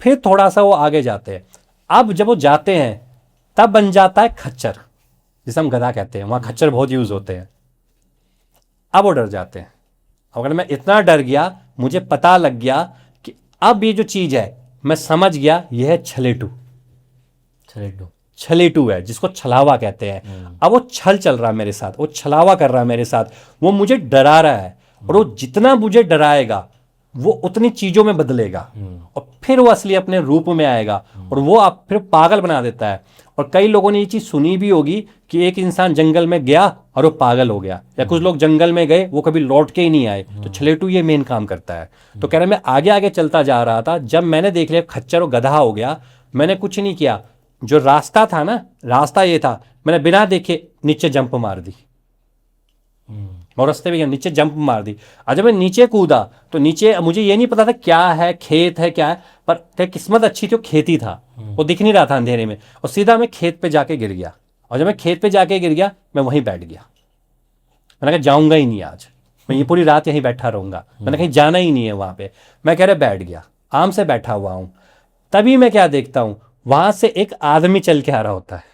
[SPEAKER 1] फिर थोड़ा सा वो आगे जाते हैं। अब जब वो जाते हैं तब बन जाता है खच्चर, जिसे हम गधा कहते हैं, वहां खच्चर बहुत यूज होते हैं। अब वो डर जाते हैं। अगर मैं इतना डर गया, मुझे पता लग गया कि अब ये जो चीज है मैं समझ गया, यह है छलेटू। छलेटू है जिसको छलावा कहते हैं। अब वो छल चल रहा है मेरे साथ, वो छलावा कर रहा है मेरे साथ, वो मुझे डरा रहा है। और वो जितना मुझे डराएगा वो उतनी चीजों में बदलेगा और फिर वो असली अपने रूप में आएगा और वो आप फिर पागल बना देता है। और कई लोगों ने ये चीज सुनी भी होगी कि एक इंसान जंगल में गया और वो पागल हो गया, या कुछ लोग जंगल में गए वो कभी लौट के ही नहीं आए। तो छलेटू ये मेन काम करता है। तो कह रहे मैं आगे आगे चलता जा रहा था, जब मैंने देख लिया खच्चर और गधा हो गया, मैंने कुछ नहीं किया। जो रास्ता था ना, रास्ता ये था, मैंने बिना देखे नीचे जंप मार दी और रास्ते पे गया, नीचे जंप मार दी। और जब मैं नीचे कूदा तो नीचे मुझे ये नहीं पता था क्या है, खेत है क्या है, पर किस्मत अच्छी थी, वो खेत ही था, वो दिख नहीं रहा था अंधेरे में, और सीधा मैं खेत पे जाके गिर गया। और जब मैं खेत पे जाके गिर गया मैं वहीं बैठ गया। मैंने कहा जाऊंगा ही नहीं आज, मैं ये पूरी रात यहीं बैठा रहूंगा, मैंने कहीं जाना ही नहीं है वहां पे। मैं कह रहा बैठ गया, आराम से बैठा हुआ हूं। तभी मैं क्या देखता हूं, वहां से एक आदमी चल के आ रहा होता है,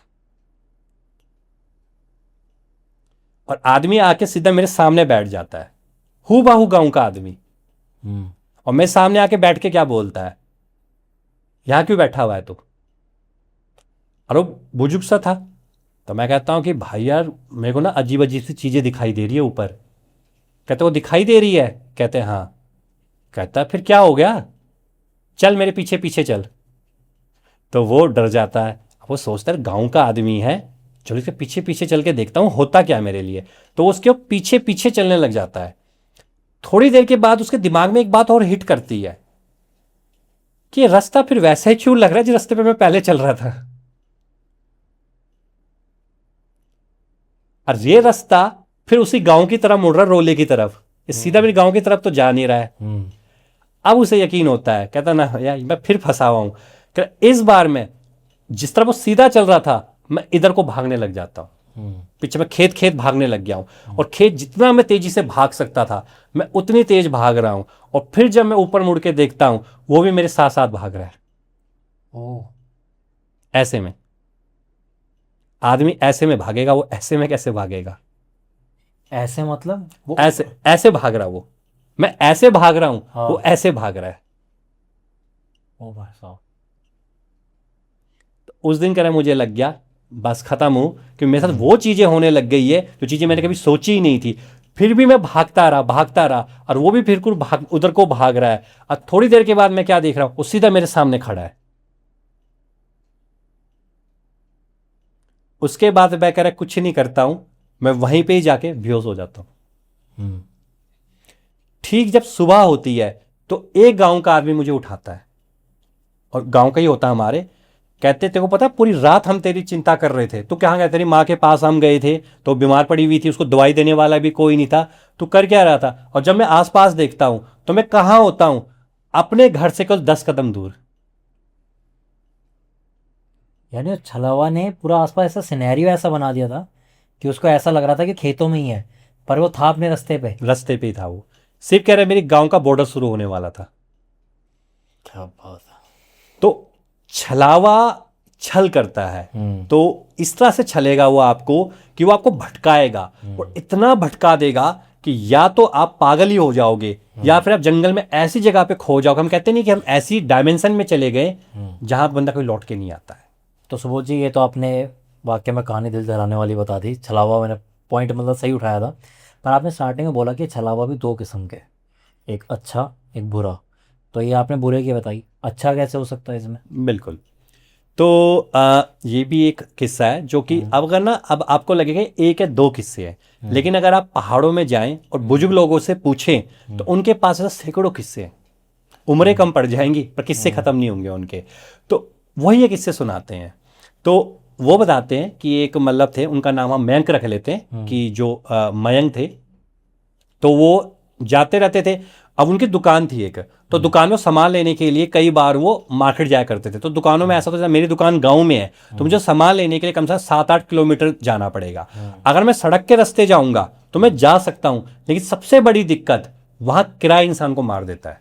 [SPEAKER 1] और आदमी आके सीधा मेरे सामने बैठ जाता है, हू बाहू गांव का आदमी। और मैं सामने आके बैठ के क्या बोलता है, यहां क्यों बैठा हुआ है तू? और वो बुजुर्ग सा था। तो मैं कहता हूं कि भाई यार मेरे को ना अजीब अजीब सी चीजें दिखाई दे रही है ऊपर। कहते वो दिखाई दे रही है? कहते हाँ। कहता फिर क्या हो गया, चल मेरे पीछे पीछे चल। तो वो डर जाता है, वो सोचता है गांव का आदमी है, चलो इसके पीछे पीछे चल के देखता हूं होता क्या है मेरे लिए। तो उसके पीछे पीछे चलने लग जाता है। थोड़ी देर के बाद उसके दिमाग में एक बात और हिट करती है कि ये रास्ता फिर वैसा ही क्यों लग रहा है जिस रास्ते पे मैं पहले चल रहा था। और ये रास्ता फिर उसी गांव की तरफ मुड़ रहा, रोले की तरफ, सीधा मेरे गांव की तरफ तो जा नहीं रहा है। अब उसे यकीन होता है, कहता ना यार मैं फिर फंसा हुआ हूं। इस बार मैं जिस तरह वो सीधा चल रहा था मैं इधर को भागने लग जाता हूं, पीछे मैं खेत खेत भागने लग गया हूं। और खेत जितना मैं तेजी से भाग सकता था मैं उतनी तेज भाग रहा हूं। और फिर जब मैं ऊपर मुड़ के देखता हूं वो भी मेरे साथ साथ भाग रहा है। ऐसे में आदमी ऐसे में भागेगा, वो ऐसे में कैसे भागेगा?
[SPEAKER 2] ऐसे मतलब वो
[SPEAKER 1] ऐसे ऐसे भाग रहा, वो मैं ऐसे भाग रहा हूं,
[SPEAKER 2] हाँ।
[SPEAKER 1] वो ऐसे भाग रहा है।
[SPEAKER 2] ओ भाई साहब,
[SPEAKER 1] तो उस दिन कह मुझे लग गया बस खत्म हूं, कि मेरे साथ वो चीजें होने लग गई है जो चीजें मैंने कभी सोची ही नहीं थी। फिर भी मैं भागता रहा, और वो भी फिर उधर को भाग रहा है। और थोड़ी देर के बाद मैं क्या देख रहा हूं, वो सीधा मेरे सामने खड़ा है। उसके बाद मैं कह रहा कुछ नहीं करता हूं, मैं वहीं पे ही जाके बेहोश हो जाता हूं। ठीक जब सुबह होती है तो एक गांव का आदमी मुझे उठाता है, और गांव का ही होता हमारे। कहते तेरे को पता पूरी रात हम तेरी चिंता कर रहे थे, तू कहाँ गया? तेरी माँ के पास हम गए थे, तो बीमार पड़ी हुई थी, उसको दवाई देने वाला भी कोई नहीं था, तू कर क्या रहा था? और जब मैं आसपास देखता हूं तो मैं कहां होता हूं, अपने घर से कुल 10 कदम दूर।
[SPEAKER 2] यानी छलावा ने पूरा आसपास ऐसा सिनेरियो ऐसा बना दिया था कि उसको ऐसा लग रहा था कि खेतों में ही है, पर वो था अपने रास्ते पे
[SPEAKER 1] ही था वो। सिर्फ कह रहे मेरी गांव का बॉर्डर शुरू होने वाला था।
[SPEAKER 2] क्या बात है।
[SPEAKER 1] तो छलावा छल करता है, तो इस तरह से छलेगा वो आपको कि वो आपको भटकाएगा, और इतना भटका देगा कि या तो आप पागल ही हो जाओगे या फिर आप जंगल में ऐसी जगह पे खो जाओगे। हम कहते नहीं कि हम ऐसी डायमेंशन में चले गए जहां बंदा कोई लौट के नहीं आता है।
[SPEAKER 2] तो सुबोध जी, ये तो आपने वाकई में कहानी दिल दहलाने वाली बता दी। छलावा मैंने पॉइंट मतलब सही उठाया था, पर आपने स्टार्टिंग में बोला कि छलावा भी दो किस्म के, एक अच्छा एक बुरा। तो ये आपने बुरे की बताई, अच्छा कैसे हो सकता है इसमें?
[SPEAKER 1] बिल्कुल। तो ये भी एक किस्सा है जो कि अब अगर ना अब आपको लगेगा एक या दो किस्से हैं, लेकिन अगर आप पहाड़ों में जाएं और बुजुर्ग लोगों से पूछें तो उनके पास ऐसा सैकड़ों किस्से हैं। उम्रें कम पड़ जाएंगी पर किस्से खत्म नहीं होंगे उनके। तो वही ये किस्से सुनाते हैं। तो वो बताते हैं कि एक मतलब थे, उनका नाम हम मयंक रख लेते हैं कि जो मयंक थे, तो वो जाते रहते थे। अब उनकी दुकान थी एक, तो दुकान में सामान लेने के लिए कई बार वो मार्केट जाया करते थे। तो दुकानों में ऐसा होता था, मेरी दुकान गांव में है तो मुझे सामान लेने के लिए कम से कम 7-8 किलोमीटर जाना पड़ेगा। अगर मैं सड़क के रास्ते जाऊंगा तो मैं जा सकता हूं, लेकिन सबसे बड़ी दिक्कत वहां किराया इंसान को मार देता है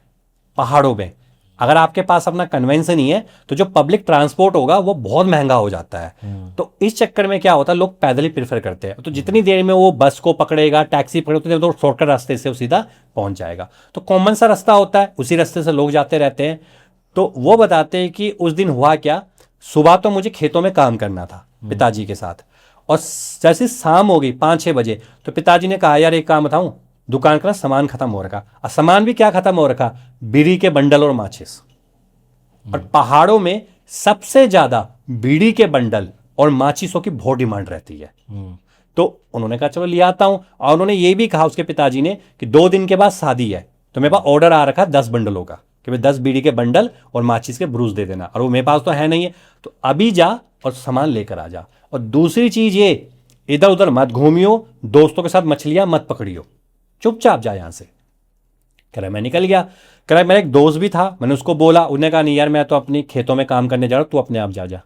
[SPEAKER 1] पहाड़ों में। अगर आपके पास अपना कन्वेंस नहीं है तो जो पब्लिक ट्रांसपोर्ट होगा वो बहुत महंगा हो जाता है। तो इस चक्कर में क्या होता है, लोग पैदल ही प्रेफर करते हैं। तो जितनी देर में वो बस को पकड़ेगा, टैक्सी पकड़ेगा, तो शॉर्टकट रास्ते से वो सीधा पहुंच जाएगा। तो कॉमन सा रास्ता होता है, उसी रास्ते से लोग जाते रहते हैं। तो वो बताते हैं कि उस दिन हुआ क्या, सुबह तो मुझे खेतों में काम करना था पिताजी के साथ, और जैसे शाम हो गई 5-6 बजे तो पिताजी ने कहा यार एक काम बताऊं, दुकान का ना सामान खत्म हो रखा। और सामान भी क्या खत्म हो रखा, बीड़ी के बंडल और माचिस। और पहाड़ों में सबसे ज्यादा बीड़ी के बंडल और माचिसों की बहुत डिमांड रहती है। तो उन्होंने कहा चलो ले आता हूं। और उन्होंने ये भी कहा उसके पिताजी ने कि 2 दिन के बाद शादी है, तो मेरे पास ऑर्डर आ रखा 10 बंडलों का कि भाई 10 बीड़ी के बंडल और माचिस के ब्रूस दे देना, और वो मेरे पास तो है नहीं है, तो अभी जा और सामान लेकर आ जा। और दूसरी चीज ये, इधर उधर मत घूमियो, दोस्तों के साथ मछलियां मत पकड़ियो, चुपचाप जा यहां से। कह रहा मैं निकल गया। कह रहा मेरा एक दोस्त भी था, मैंने उसको बोला, उसने कहा नहीं यार मैं तो अपनी खेतों में काम करने जा रहा हूँ, तू अपने आप जा जा।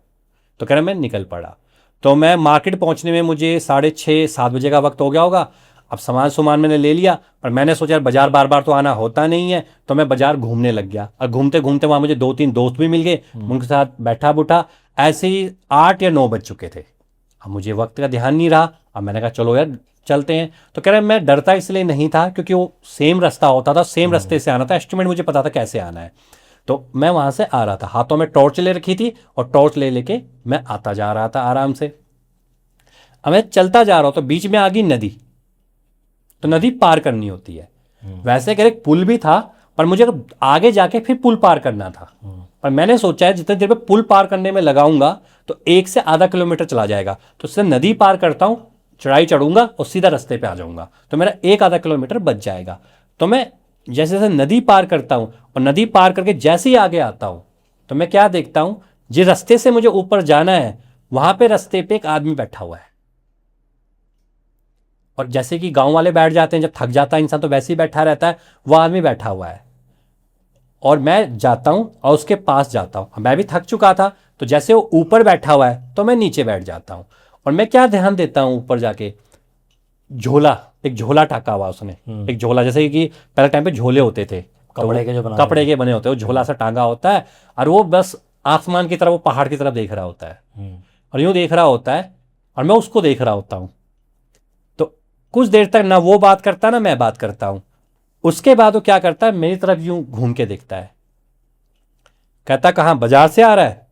[SPEAKER 1] तो कह रहा मैं निकल पड़ा। तो मैं मार्केट पहुंचने में मुझे 6:30-7 बजे का वक्त हो गया होगा। अब सामान मैंने ले लिया, पर मैंने सोचा यार बाजार बार बार तो आना होता नहीं है, तो मैं बाजार घूमने लग गया। और घूमते घूमते वहां मुझे 2-3 दोस्त भी मिल गए, उनके साथ बैठा बुठा, ऐसे ही 8 या 9 बज चुके थे। अब मुझे वक्त का ध्यान नहीं रहा। अब मैंने कहा चलो यार चलते हैं। तो कह रहा मैं डरता इसलिए नहीं था क्योंकि वो सेम रास्ता होता था, सेम रास्ते से आना था, एस्टिमेट मुझे पता था कैसे आना है। तो मैं वहां से आ रहा था, हाथों में टॉर्च ले रखी थी और टॉर्च ले लेके मैं आता जा रहा था आराम से। अब मैं चलता जा रहा हूं तो बीच में आ गई नदी, तो नदी पार करनी होती है। वैसे कर एक पुल भी था, पर मुझे आगे जाके फिर पुल पार करना था। पर मैंने सोचा है जितने देर में पुल पार करने में लगाऊंगा तो 1 से आधा किलोमीटर चला जाएगा, तो उससे नदी पार करता हूं, चढ़ाई चढ़ूंगा और सीधा रास्ते पे आ जाऊंगा, तो मेरा 1 आधा किलोमीटर बच जाएगा। तो मैं जैसे जैसे नदी पार करता हूं और नदी पार करके जैसे ही आगे आता हूं तो मैं क्या देखता हूं, जिस रास्ते से मुझे ऊपर जाना है वहां पे रास्ते पे एक आदमी बैठा हुआ है। और जैसे कि गांव वाले बैठ जाते हैं जब थक जाता है इंसान, तो वैसे ही बैठा रहता है, वो आदमी बैठा हुआ है। और मैं जाता हूं और उसके पास जाता हूं। मैं भी थक चुका था, तो जैसे वो ऊपर बैठा हुआ है तो मैं नीचे बैठ जाता हूं। और मैं क्या ध्यान देता हूं, ऊपर जाके झोला, एक झोला टाका हुआ उसने, एक झोला, जैसे कि पहले टाइम पे झोले होते थे
[SPEAKER 2] कपड़े के जो बना
[SPEAKER 1] कपड़े के बने होते हैं, वो झोला सा टांगा होता है, और वो बस आसमान की तरफ, वो पहाड़ की तरफ देख रहा होता है, और यूं देख रहा होता है, और मैं उसको देख रहा होता हूं। तो कुछ देर तक ना वो बात करता ना मैं बात करता हूं। उसके बाद वो क्या करता है, मेरी तरफ यूं घूम के देखता है, कहता कहाँ, बाजार से आ रहा है।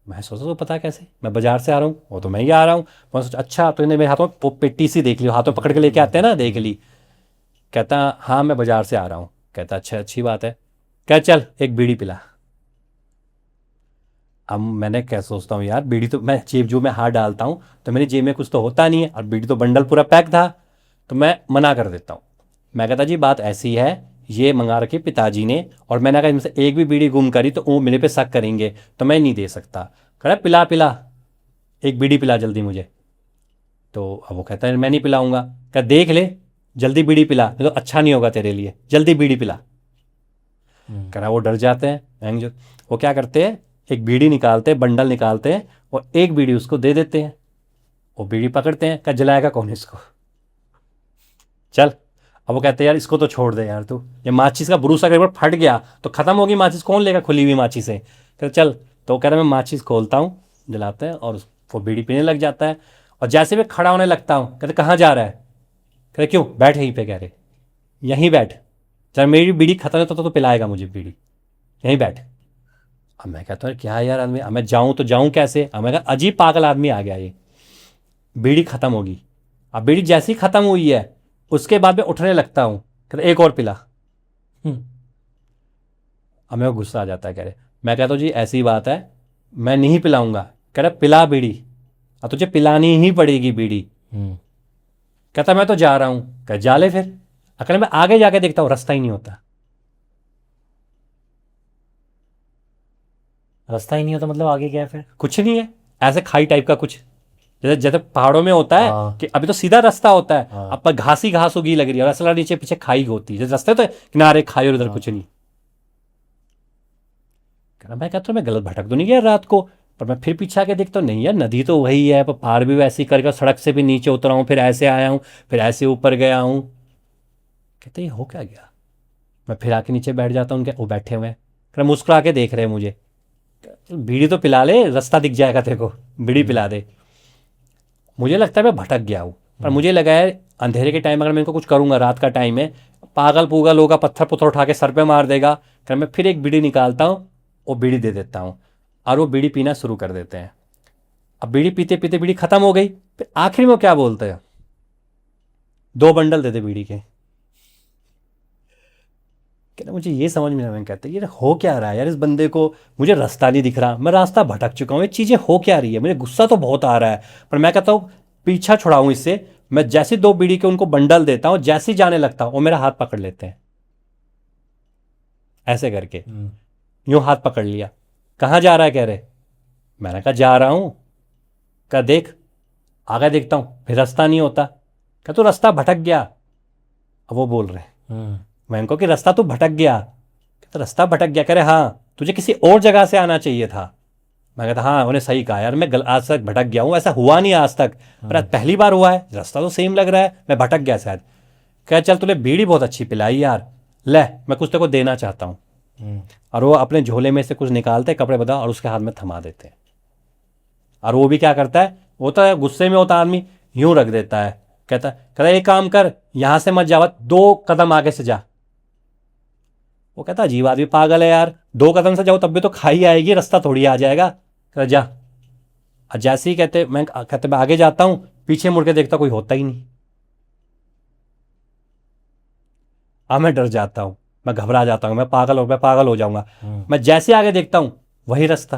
[SPEAKER 1] मैं सोचा तो पता कैसे मैं बाजार से आ रहा हूँ, वो तो मैं ही आ रहा हूँ। मैं सोचा अच्छा, तो इन्हें मेरे हाथों में पेटी सी देख ली, हाथों पकड़ के लेके आते हैं ना, देख ली। कहता हाँ मैं बाजार से आ रहा हूँ। कहता अच्छा अच्छी बात है। कह चल एक बीड़ी पिला। अब मैंने क्या सोचता हूँ यार, बीड़ी तो मैं जेब जो में हाथ डालता हूँ तो मेरी जेब में कुछ तो होता नहीं है, और बीड़ी तो बंडल पूरा पैक था, तो मैं मना कर देता हूँ। मैं कहता जी बात ऐसी है, ये मंगा रखी पिताजी ने, और मैंने अगर इनसे एक भी बीड़ी गुम करी तो वो मेरे पे शक करेंगे, तो मैं नहीं दे सकता। कह रहा पिला पिला, एक बीड़ी पिला जल्दी मुझे। तो अब वो कहता है मैं नहीं पिलाऊंगा। कह देख ले, जल्दी बीड़ी पिला, नहीं तो अच्छा नहीं होगा तेरे लिए, जल्दी बीड़ी पिला। कह रहा वो डर जाते हैं, जो वो क्या करते हैं, एक बीड़ी निकालते हैं, बंडल निकालते हैं, और एक बीड़ी उसको दे देते हैं। वो बीड़ी पकड़ते हैं, कह जलाएगा कौन इसको, चल। अब वो कहते हैं यार इसको तो छोड़ दे यार, तू ये माचिस का ब्रूस अगर एक बार फट गया तो खत्म होगी माचिस, कौन लेगा खुली हुई माचिस से। कहते चल। तो वो कह रहा मैं माचिस खोलता हूँ, जलाते हैं, और वो बीड़ी पीने लग जाता है। और जैसे मैं खड़ा होने लगता हूँ, कहते कहाँ जा रहा है। कहते क्यों, बैठ यहीं पे। कह रहे यहीं बैठ, चल मेरी बीड़ी खत्म होता तो पिलाएगा मुझे बीड़ी, यहीं बैठ। अब मैं कहता हूँ क्या यार आदमी, अब मैं जाऊँ तो जाऊँ कैसे। अब मैं कहा अजीब पागल आदमी आ गया ये, बीड़ी खत्म होगी। अब बीड़ी जैसी खत्म हुई है उसके बाद मैं उठने लगता हूँ, कहते एक और पिला। अब मेरे को गुस्सा आ जाता है। कह रहे, मैं कहता हूँ जी ऐसी बात है, मैं नहीं पिलाऊंगा। कह रहा पिला बीड़ी, अब तुझे पिलानी ही पड़ेगी बीड़ी। कहता मैं तो जा रहा हूँ। कह जा ले फिर। अकल मैं आगे जाके देखता हूँ रास्ता ही नहीं होता।
[SPEAKER 2] रास्ता ही नहीं होता मतलब आगे क्या है फिर?
[SPEAKER 1] कुछ नहीं है, ऐसे खाई टाइप का कुछ, जैसे जैसे पहाड़ों में होता है
[SPEAKER 2] हाँ।
[SPEAKER 1] कि अभी तो सीधा रास्ता होता है,
[SPEAKER 2] हाँ।
[SPEAKER 1] अब पर घास ही घास उगी लग रही है, और असला नीचे पीछे खाई होती है, जैसे रास्ते तो किनारे खाई और उधर कुछ नहीं। मैं कहता हूँ मैं गलत भटक तो नहीं गया रात को। पर मैं फिर पीछे आके देखता हूँ नहीं यार, नदी तो वही है, पर पार भी वैसे ही करके सड़क से भी नीचे उतरा हूँ, फिर ऐसे आया हूँ, फिर ऐसे ऊपर गया हूँ। कहते ये हो क्या गया। मैं फिर आके नीचे बैठ जाता हूँ, उनके वो बैठे हुए हैं, मुस्कुरा के देख रहे हैं मुझे। बीड़ी तो पिला ले, रास्ता दिख जाएगा तेरे को, बीड़ी पिला दे। मुझे लगता है मैं भटक गया हूँ, पर मुझे लगा है अंधेरे के टाइम अगर मैं इनको कुछ करूँगा, रात का टाइम है, पागल पूगल होगा, पत्थर पुत्थर उठा के सर पे मार देगा। फिर मैं फिर एक बीड़ी निकालता हूँ, वो बीड़ी दे देता हूँ, और वो बीड़ी पीना शुरू कर देते हैं। अब बीड़ी पीते पीते बीड़ी खत्म हो गई, फिर आखिर में वो क्या बोलते हैं, 2 बंडल दे दे बीड़ी के। कहते मुझे ये समझ में नहीं, कहते ये हो क्या रहा है यार इस बंदे को, मुझे रास्ता नहीं दिख रहा, मैं रास्ता भटक चुका हूँ, ये चीज़ें हो क्या रही है। मुझे गुस्सा तो बहुत आ रहा है, पर मैं कहता हूँ पीछा छुड़ाऊँ इससे। मैं जैसे 2 बीड़ी के उनको बंडल देता हूँ, जैसे ही जाने लगता हूँ वो मेरा हाथ पकड़ लेते हैं, ऐसे करके यूं हाथ पकड़ लिया। कहाँ जा रहा है, कह रहे। मैंने कहा जा रहा हूँ। कहा देख आगे देखता हूँ फिर रास्ता नहीं होता। क्या तो रास्ता भटक गया। अब वो बोल रहे हैं, मैं इनको कि रास्ता तो भटक गया। तो रास्ता भटक गया, कह रहे हाँ तुझे किसी और जगह से आना चाहिए था। मैं कहता हाँ उन्हें सही कहा यार, मैं आज तक भटक गया हूँ, ऐसा हुआ नहीं आज तक, पर आज पहली बार हुआ है, रास्ता तो सेम लग रहा है, मैं भटक गया शायद। कह चल तूने बीड़ी बहुत अच्छी पिलाई यार, ले मैं कुछ तेरे को देना चाहता हूँ। और वो अपने झोले में से कुछ निकालते कपड़े बदल और उसके हाथ में थमा देते हैं। और वो भी क्या करता है, वो तो गुस्से में होता आदमी, यूं रख देता है, कहता एक काम कर यहां से मत जा, 2 कदम आगे से जा। वो कहता अजीब आदमी, पागल है यार, 2 कदम से जाओ तब भी तो खाई आएगी, रास्ता थोड़ी आ जाएगा। कहता जा। और जैसे ही कहते मैं आगे जाता हूं, पीछे मुड़ के देखता कोई होता ही नहीं। अब मैं डर जाता हूं, मैं घबरा जाता हूं, मैं पागल हो जाऊंगा। मैं जैसे आगे देखता हूं वही रास्ता।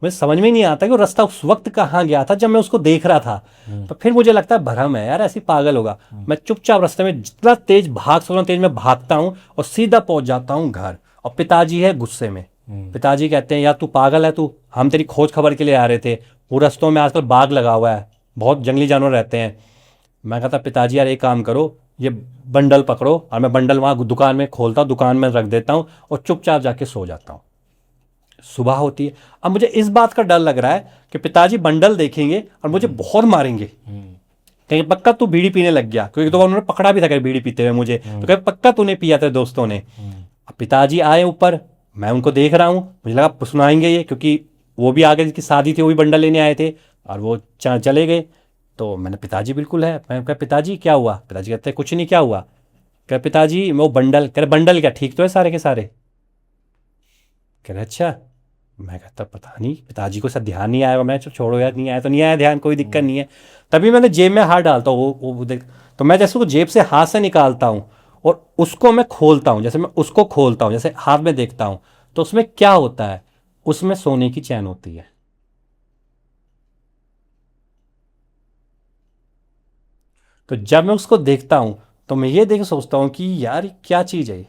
[SPEAKER 1] मुझे समझ में नहीं आता कि वो रास्ता उस वक्त कहाँ गया था जब मैं उसको देख रहा था। तो फिर मुझे लगता है भ्रम है यार, ऐसी पागल होगा। मैं चुपचाप रास्ते में जितना तेज भाग सकता हूं तेज में भागता हूं और सीधा पहुंच जाता हूं घर। और पिताजी है गुस्से में। पिताजी कहते हैं यार तू पागल है, तू हम तेरी खोज खबर के लिए आ रहे थे, वो रास्तों में आजकल बाग लगा हुआ है, बहुत जंगली जानवर रहते हैं। मैं कहता पिताजी यार एक काम करो, ये बंडल पकड़ो, और मैं बंडल वहाँ दुकान में खोलता हूँ, दुकान में रख देता हूँ और चुपचाप जाके सो जाता हूँ। सुबह होती है। अब मुझे इस बात का डर लग रहा है कि पिताजी बंडल देखेंगे और मुझे बहुत मारेंगे, कहीं पक्का तू बीड़ी पीने लग गया, क्योंकि तो उन्होंने पकड़ा भी था कि बीड़ी पीते हुए मुझे, तो कहीं पक्का तूने पिया था दोस्तों ने। अब पिताजी आए ऊपर, मैं उनको देख रहा हूँ, मुझे लगा सुनाएंगे ये, क्योंकि वो भी आगे जिसकी शादी थी वो भी बंडल लेने आए थे और वो चले गए। तो मैंने पिताजी बिल्कुल है, मैं कहा पिताजी क्या हुआ? पिताजी कहते हैं कुछ नहीं, क्या हुआ? कह पिताजी वो बंडल, कह रहे बंडल क्या ठीक तो है सारे के सारे? कह रहे अच्छा। मैं कहता पता नहीं, पिताजी को सब ध्यान नहीं आया। मैं छोड़ो यार, नहीं आया तो नहीं आया ध्यान, कोई दिक्कत नहीं है। तभी मैंने जेब में हाथ डालता हूँ, वो देख, तो मैं जैसे वो जेब से हाथ से निकालता हूँ और उसको मैं खोलता हूँ, जैसे मैं उसको खोलता हूँ, जैसे हाथ में देखता हूँ, तो उसमें क्या होता है, उसमें सोने की चैन होती है। तो जब मैं उसको देखता हूँ तो मैं ये देख सोचता हूँ कि यार ये क्या चीज़ है,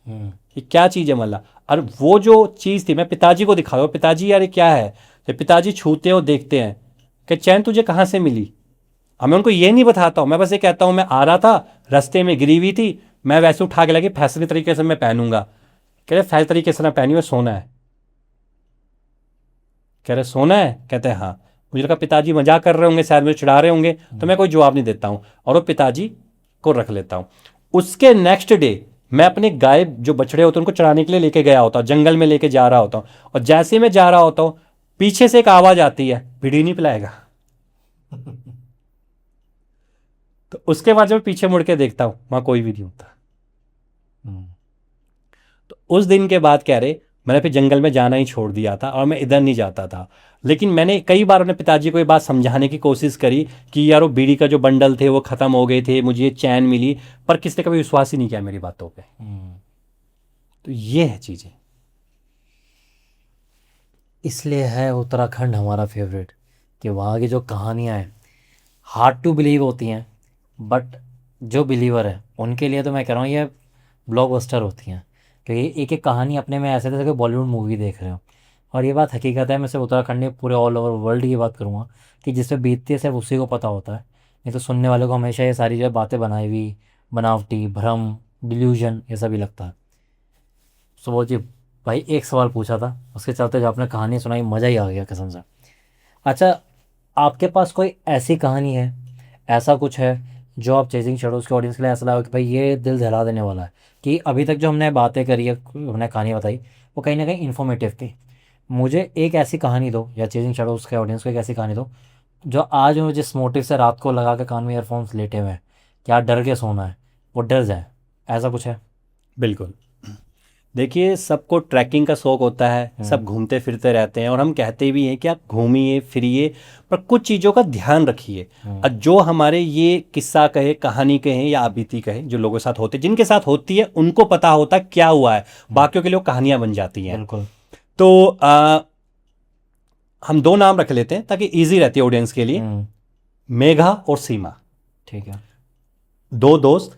[SPEAKER 1] ये क्या चीज़ है मतलब। और वो जो चीज़ थी मैं पिताजी को दिखा, पिताजी यार ये क्या है? तो पिताजी छूते हैं और देखते हैं कि चैन तुझे कहाँ से मिली। अब मैं उनको ये नहीं बताता हूँ, मैं बस ये कहता हूँ मैं आ रहा था, रास्ते में गिरी हुई थी, मैं वैसे उठा के लगी, फैसले तरीके से मैं पहनूंगा। कह रहे फैसले तरीके से ना पहनी हुई, सोना है। कह रहे सोना है? कहते हैं हाँ। मुझे लगा पिताजी मजाक कर रहे होंगे, शायद मुझे चिढ़ा रहे होंगे, तो मैं कोई जवाब नहीं देता हूँ और वो पिताजी को रख लेता हूँ। उसके नेक्स्ट डे मैं अपने गाय जो बछड़े होते हैं उनको चराने के लिए लेके गया होता हूँ, जंगल में लेके जा रहा होता हूँ, और जैसे मैं जा रहा होता हूँ पीछे से एक आवाज आती है, बीड़ी नहीं पिलाएगा? तो उसके बाद जब मैं पीछे मुड़ के देखता हूँ वहां कोई भी नहीं होता। तो उस दिन के बाद कह रहे मैंने फिर जंगल में जाना ही छोड़ दिया था और मैं इधर नहीं जाता था। लेकिन मैंने कई बार अपने पिताजी को ये बात समझाने की कोशिश करी कि यार वो बीड़ी का जो बंडल थे वो ख़त्म हो गए थे, मुझे ये चैन मिली, पर किसी ने कभी विश्वास ही नहीं किया मेरी बातों पे। तो ये है चीज़ें।
[SPEAKER 2] इसलिए है उत्तराखंड हमारा फेवरेट, कि वहाँ की जो कहानियाँ हैं हार्ड टू बिलीव होती हैं, बट जो बिलीवर है उनके लिए तो मैं कह रहा हूँ ये ब्लॉकबस्टर होती हैं, क्योंकि एक एक कहानी अपने में ऐसे जैसे कि बॉलीवुड मूवी देख रहे हो। और ये बात हकीकत है, मैं सिर्फ उत्तराखंड नहीं पूरे ऑल ओवर वर्ल्ड की बात करूँगा कि जिस पे बीतती है सिर्फ उसी को पता होता है, नहीं तो सुनने वालों को हमेशा ये सारी जो बातें बनाई हुई, बनावटी, भ्रम, डिल्यूजन, ये सभी लगता है। सुबोध जी, भाई एक सवाल पूछा था, उसके चलते जो आपने कहानी सुनाई मज़ा ही आ गया कसम से। अच्छा, आपके पास कोई ऐसी कहानी है, ऐसा कुछ है जो आप चेजिंग शैडोज़ के ऑडियंस के लिए ऐसा लगा कि भाई ये दिल दहला देने वाला है, कि अभी तक जो हमने बातें करी है, हमने कहानी बताई, वो कहीं ना कहीं इन्फॉर्मेटिव थी। मुझे एक ऐसी कहानी दो, या चेजिंग शैडोज़ के ऑडियंस को एक ऐसी कहानी दो जो आज मुझे जिस मोटिव से रात को लगा के कान में ईयरफोन्स लेटे हुए हैं, क्या डर के सोना है, वो डर जाए, ऐसा कुछ है?
[SPEAKER 1] बिल्कुल। देखिए सबको ट्रैकिंग का शौक होता है, सब घूमते फिरते रहते हैं और हम कहते भी हैं कि आप घूमिए फिरिए, पर कुछ चीज़ों का ध्यान रखिए। और जो हमारे ये किस्सा कहे, कहानी कहें या आबीती कहे, जो लोगों के साथ होते, जिनके साथ होती है उनको पता होता है क्या हुआ है, बाकियों के लिए कहानियां बन जाती हैं।
[SPEAKER 2] बिल्कुल।
[SPEAKER 1] तो हम 2 नाम रख लेते हैं ताकि इजी रहती है ऑडियंस के लिए। मेघा और सीमा,
[SPEAKER 2] ठीक है।
[SPEAKER 1] 2 दोस्त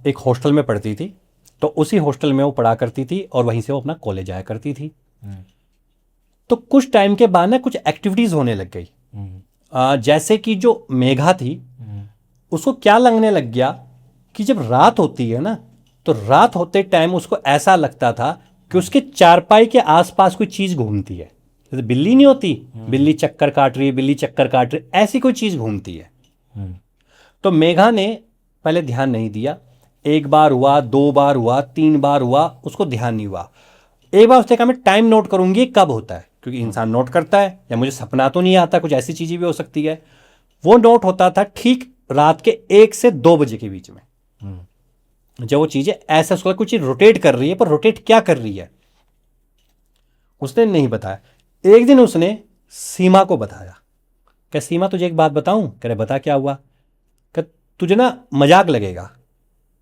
[SPEAKER 1] एक हॉस्टल में पढ़ती थी। तो उसी हॉस्टल में वो पढ़ा करती थी और वहीं से वो अपना कॉलेज आया करती थी। तो कुछ टाइम के बाद ना कुछ एक्टिविटीज होने लग गई। जैसे कि जो मेघा थी उसको क्या लगने लग गया कि जब रात होती है ना, तो रात होते टाइम उसको ऐसा लगता था कि उसके चारपाई के आसपास कोई चीज घूमती है। जैसे बिल्ली नहीं होती, बिल्ली चक्कर काट रही है, बिल्ली चक्कर काट रही है, ऐसी कोई चीज घूमती है। तो मेघा ने पहले ध्यान नहीं दिया, एक बार हुआ, 2 बार हुआ, 3 बार हुआ, उसको ध्यान नहीं हुआ। एक बार उसने कहा मैं टाइम नोट करूंगी कब होता है, क्योंकि इंसान नोट करता है, या मुझे सपना तो नहीं आता, कुछ ऐसी चीजें भी हो सकती है। वो नोट होता था ठीक रात के 1 से 2 बजे के बीच में। जब वो चीजें ऐसा उसको कुछ रोटेट कर रही है, पर रोटेट क्या कर रही है उसने नहीं बताया। एक दिन उसने सीमा को बताया, क्या सीमा तुझे एक बात बताऊं? कह रहे बता, क्या हुआ? क्या तुझे ना मजाक लगेगा,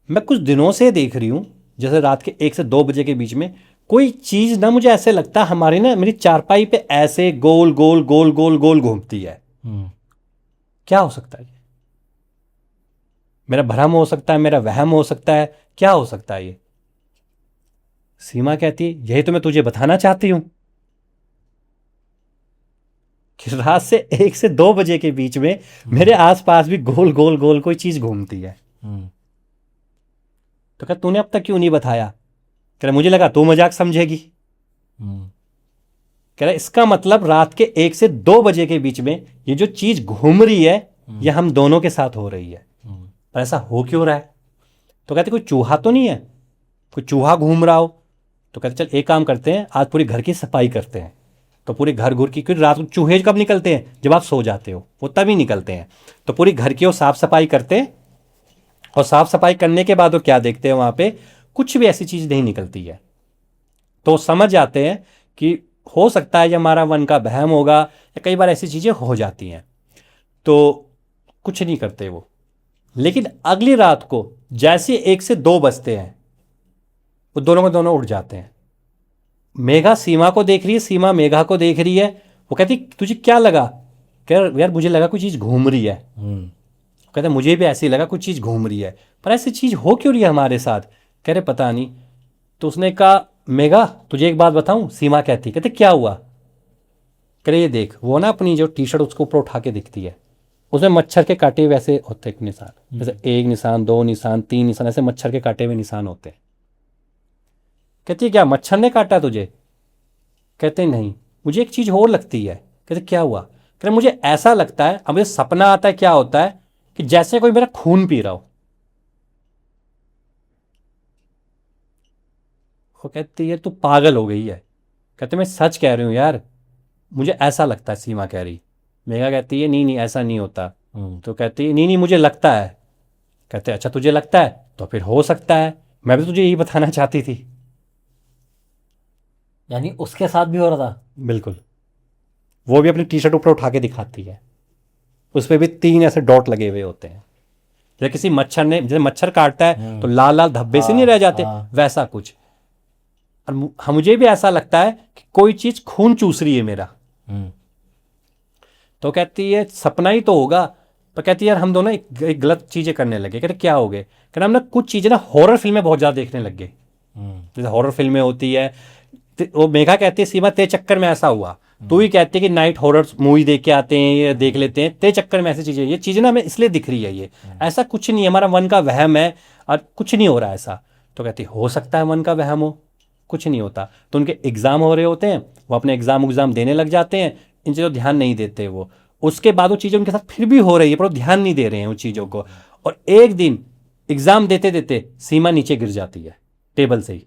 [SPEAKER 1] मैं कुछ दिनों से देख रही हूं जैसे रात के 1 से 2 बजे के बीच में कोई चीज ना, मुझे ऐसे लगता है हमारी ना, मेरी चारपाई पे ऐसे गोल गोल गोल गोल गोल घूमती है। क्या हो सकता है? मेरा भ्रम हो सकता है, मेरा वहम हो सकता है, क्या हो सकता है ये? सीमा कहती है यही तो मैं तुझे बताना चाहती हूं कि रात से 1 से 2 बजे के बीच में मेरे आसपास भी गोल गोल गोल कोई चीज घूमती है। तो क्या तूने अब तक क्यों नहीं बताया? कह रहा मुझे लगा तू मजाक समझेगी। कह रहा इसका मतलब रात के 1 से 2 बजे के बीच में ये जो चीज घूम रही है ये हम दोनों के साथ हो रही है, पर ऐसा हो क्यों रहा है? तो कहते कोई चूहा तो नहीं है, कोई चूहा घूम रहा हो? तो कहते चल एक काम करते हैं, आज पूरी घर की सफाई करते हैं। तो पूरे घर घुर की, क्योंकि रात को चूहे कब निकलते हैं? जब आप सो जाते हो, वो तभी निकलते हैं। तो पूरी घर की वो साफ सफाई करते हैं, और साफ सफाई करने के बाद वो क्या देखते हैं, वहां पे कुछ भी ऐसी चीज नहीं निकलती है। तो समझ जाते हैं कि हो सकता है ये हमारा मन का वहम होगा, या कई बार ऐसी चीजें हो जाती हैं। तो कुछ नहीं करते वो। लेकिन अगली रात को जैसे 1 से 2 बजते हैं, वो दोनों को दोनों उठ जाते हैं। मेघा सीमा को देख रही है, सीमा मेघा को देख रही है। वो कहती तुझे क्या लगा? कह यार मुझे लगा कोई चीज घूम रही है। कहते मुझे भी ऐसे ही लगा कुछ चीज घूम रही है, पर ऐसी चीज हो क्यों रही है हमारे साथ? कह रहे पता नहीं। तो उसने कहा मेघा तुझे एक बात बताऊं? सीमा कहते क्या हुआ? कह रहे ये देख, वो ना अपनी जो टी शर्ट उसको ऊपर उठा के दिखती है, उसमें मच्छर के काटे हुए ऐसे होते हैं निशान, जैसे 1 निशान, 2 निशान, 3 निशान, ऐसे मच्छर के काटे हुए निशान होते हैं। कहती है क्या मच्छर ने काटा तुझे? कहते नहीं, मुझे एक चीज और लगती है। कहते क्या हुआ? कहते मुझे ऐसा लगता है, अब मुझे सपना आता है, क्या होता है कि जैसे कोई मेरा खून पी रहा हो। वो कहती है तू पागल हो गई है। कहते मैं सच कह रही हूं यार, मुझे ऐसा लगता है। सीमा कह रही। मेघा कहती है नहीं नहीं ऐसा नहीं होता। तो कहती है नहीं नहीं मुझे लगता है। कहते अच्छा तुझे लगता है तो फिर हो सकता है, मैं भी तुझे यही बताना चाहती थी।
[SPEAKER 2] यानी उसके साथ भी हो रहा था?
[SPEAKER 1] बिल्कुल। वो भी अपनी टी शर्ट ऊपर उठा के दिखाती है, उस पर भी 3 ऐसे डॉट लगे हुए होते हैं, जैसे किसी मच्छर ने, जैसे मच्छर काटता है तो लाल लाल धब्बे से नहीं रह जाते, वैसा कुछ। और मुझे भी ऐसा लगता है कि कोई चीज खून चूस रही है मेरा। तो कहती है सपना ही तो होगा। पर कहती है यार हम दोनों एक गलत चीजें करने लगे। कहते क्या हो गए? कहते हम ना कुछ चीजें ना हॉरर फिल्में बहुत ज्यादा देखने लग गए, जैसे हॉरर फिल्में होती है। वो मेघा कहती है सीमा तेरे चक्कर में ऐसा हुआ। तू ही कहती है कि नाइट हॉरर मूवी देख के आते हैं, ये देख लेते हैं, तेरे चक्कर में ऐसी चीजें, ये चीजें ना हमें इसलिए दिख रही है, ये ऐसा कुछ नहीं है, हमारा मन का वहम है और कुछ नहीं हो रहा ऐसा। तो कहती हो सकता है मन का वहम हो, कुछ नहीं होता। तो उनके एग्जाम हो रहे होते हैं, वो अपने एग्जाम देने लग जाते हैं, इन चीज़ों ध्यान नहीं देते वो। उसके बाद वो चीज़ें उनके साथ फिर भी हो रही है, पर वो ध्यान नहीं दे रहे हैं उन चीज़ों को। और एक दिन एग्जाम देते देते सीमा नीचे गिर जाती है टेबल से ही।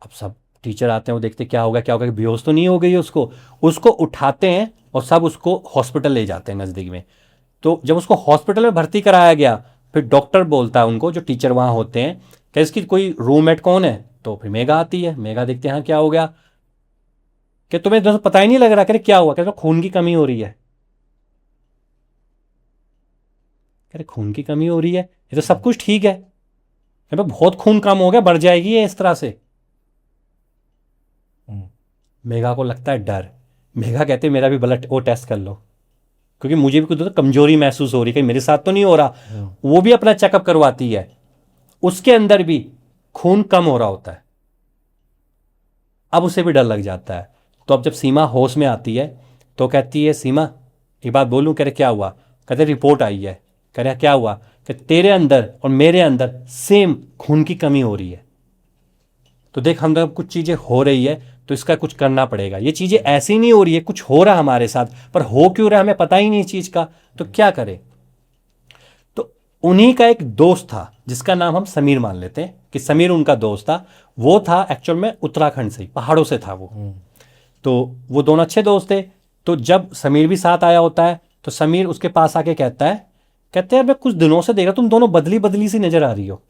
[SPEAKER 1] अब सब टीचर आते हैं, वो देखते क्या होगा क्या होगा, बेहोश तो नहीं हो गई है उसको उठाते हैं और सब उसको हॉस्पिटल ले जाते हैं नज़दीक में। तो जब उसको हॉस्पिटल में भर्ती कराया गया, फिर डॉक्टर बोलता है उनको, जो टीचर वहाँ होते हैं, कि इसकी कोई रूममेट कौन है? तो फिर मेघा आती है। मेघा देखते हैं हाँ क्या हो गया? कि तुम्हें तो पता ही नहीं लग रहा। कह रहे क्या हुआ? कह रहे खून की कमी हो रही है। कह रहे खून की कमी हो रही है, ये तो सब कुछ ठीक है। कह रहे बहुत खून कम हो गया, बढ़ जाएगी ये इस तरह से। मेघा को लगता है डर। मेघा कहते मेरा भी ब्लड वो टेस्ट कर लो, क्योंकि मुझे भी कुछ तो कमजोरी महसूस हो रही है, कहीं मेरे साथ तो नहीं हो रहा। वो भी अपना चेकअप करवाती है, उसके अंदर भी खून कम हो रहा होता है। अब उसे भी डर लग जाता है। तो अब जब सीमा होश में आती है तो कहती है, सीमा एक बात बोलूं? कह रहे क्या हुआ? कहते रिपोर्ट आई है। कह रहे क्या हुआ? कि तेरे अंदर और मेरे अंदर सेम खून की कमी हो रही है। तो देख हम जब कुछ चीज़ें हो रही है तो इसका कुछ करना पड़ेगा। ये चीज़ें ऐसी नहीं हो रही है, कुछ हो रहा हमारे साथ, पर हो क्यों रहा है हमें पता ही नहीं इस चीज़ का, तो क्या करें? तो उन्हीं का एक दोस्त था जिसका नाम हम समीर मान लेते हैं कि समीर उनका दोस्त था। वो था एक्चुअल में उत्तराखंड से, पहाड़ों से था वो। तो वो दोनों अच्छे दोस्त थे। तो जब समीर भी साथ आया होता है तो समीर उसके पास आके कहते हैं मैं कुछ दिनों से देख रहा तुम दोनों बदली बदली सी नजर आ रही हो,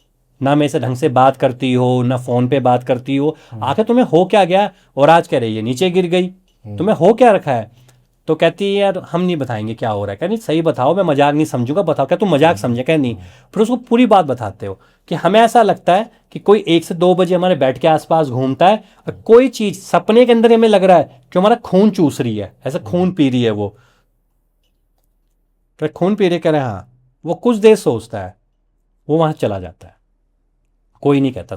[SPEAKER 1] ना मेरे से ढंग से बात करती हो, ना फोन पे बात करती हो, आखिर तुम्हें हो क्या गया? और आज कह रही है नीचे गिर गई, तुम्हें हो क्या रखा है? तो कहती है यार हम नहीं बताएंगे क्या हो रहा है। कह नहीं सही बताओ, मैं मजाक नहीं समझूंगा, बताओ। क्या तुम मजाक समझे? कह नहीं। फिर उसको पूरी बात बताते हो कि हमें ऐसा लगता है कि कोई 1 से 2 बजे हमारे बेड के आसपास घूमता है और कोई चीज सपने के अंदर हमें लग रहा है कि हमारा खून चूस रही है, ऐसा खून पी रही है वो। तो खून पी रहे, कह रहे हाँ। वो कुछ देर सोचता है, वो वहां चला जाता है, कोई नहीं कहता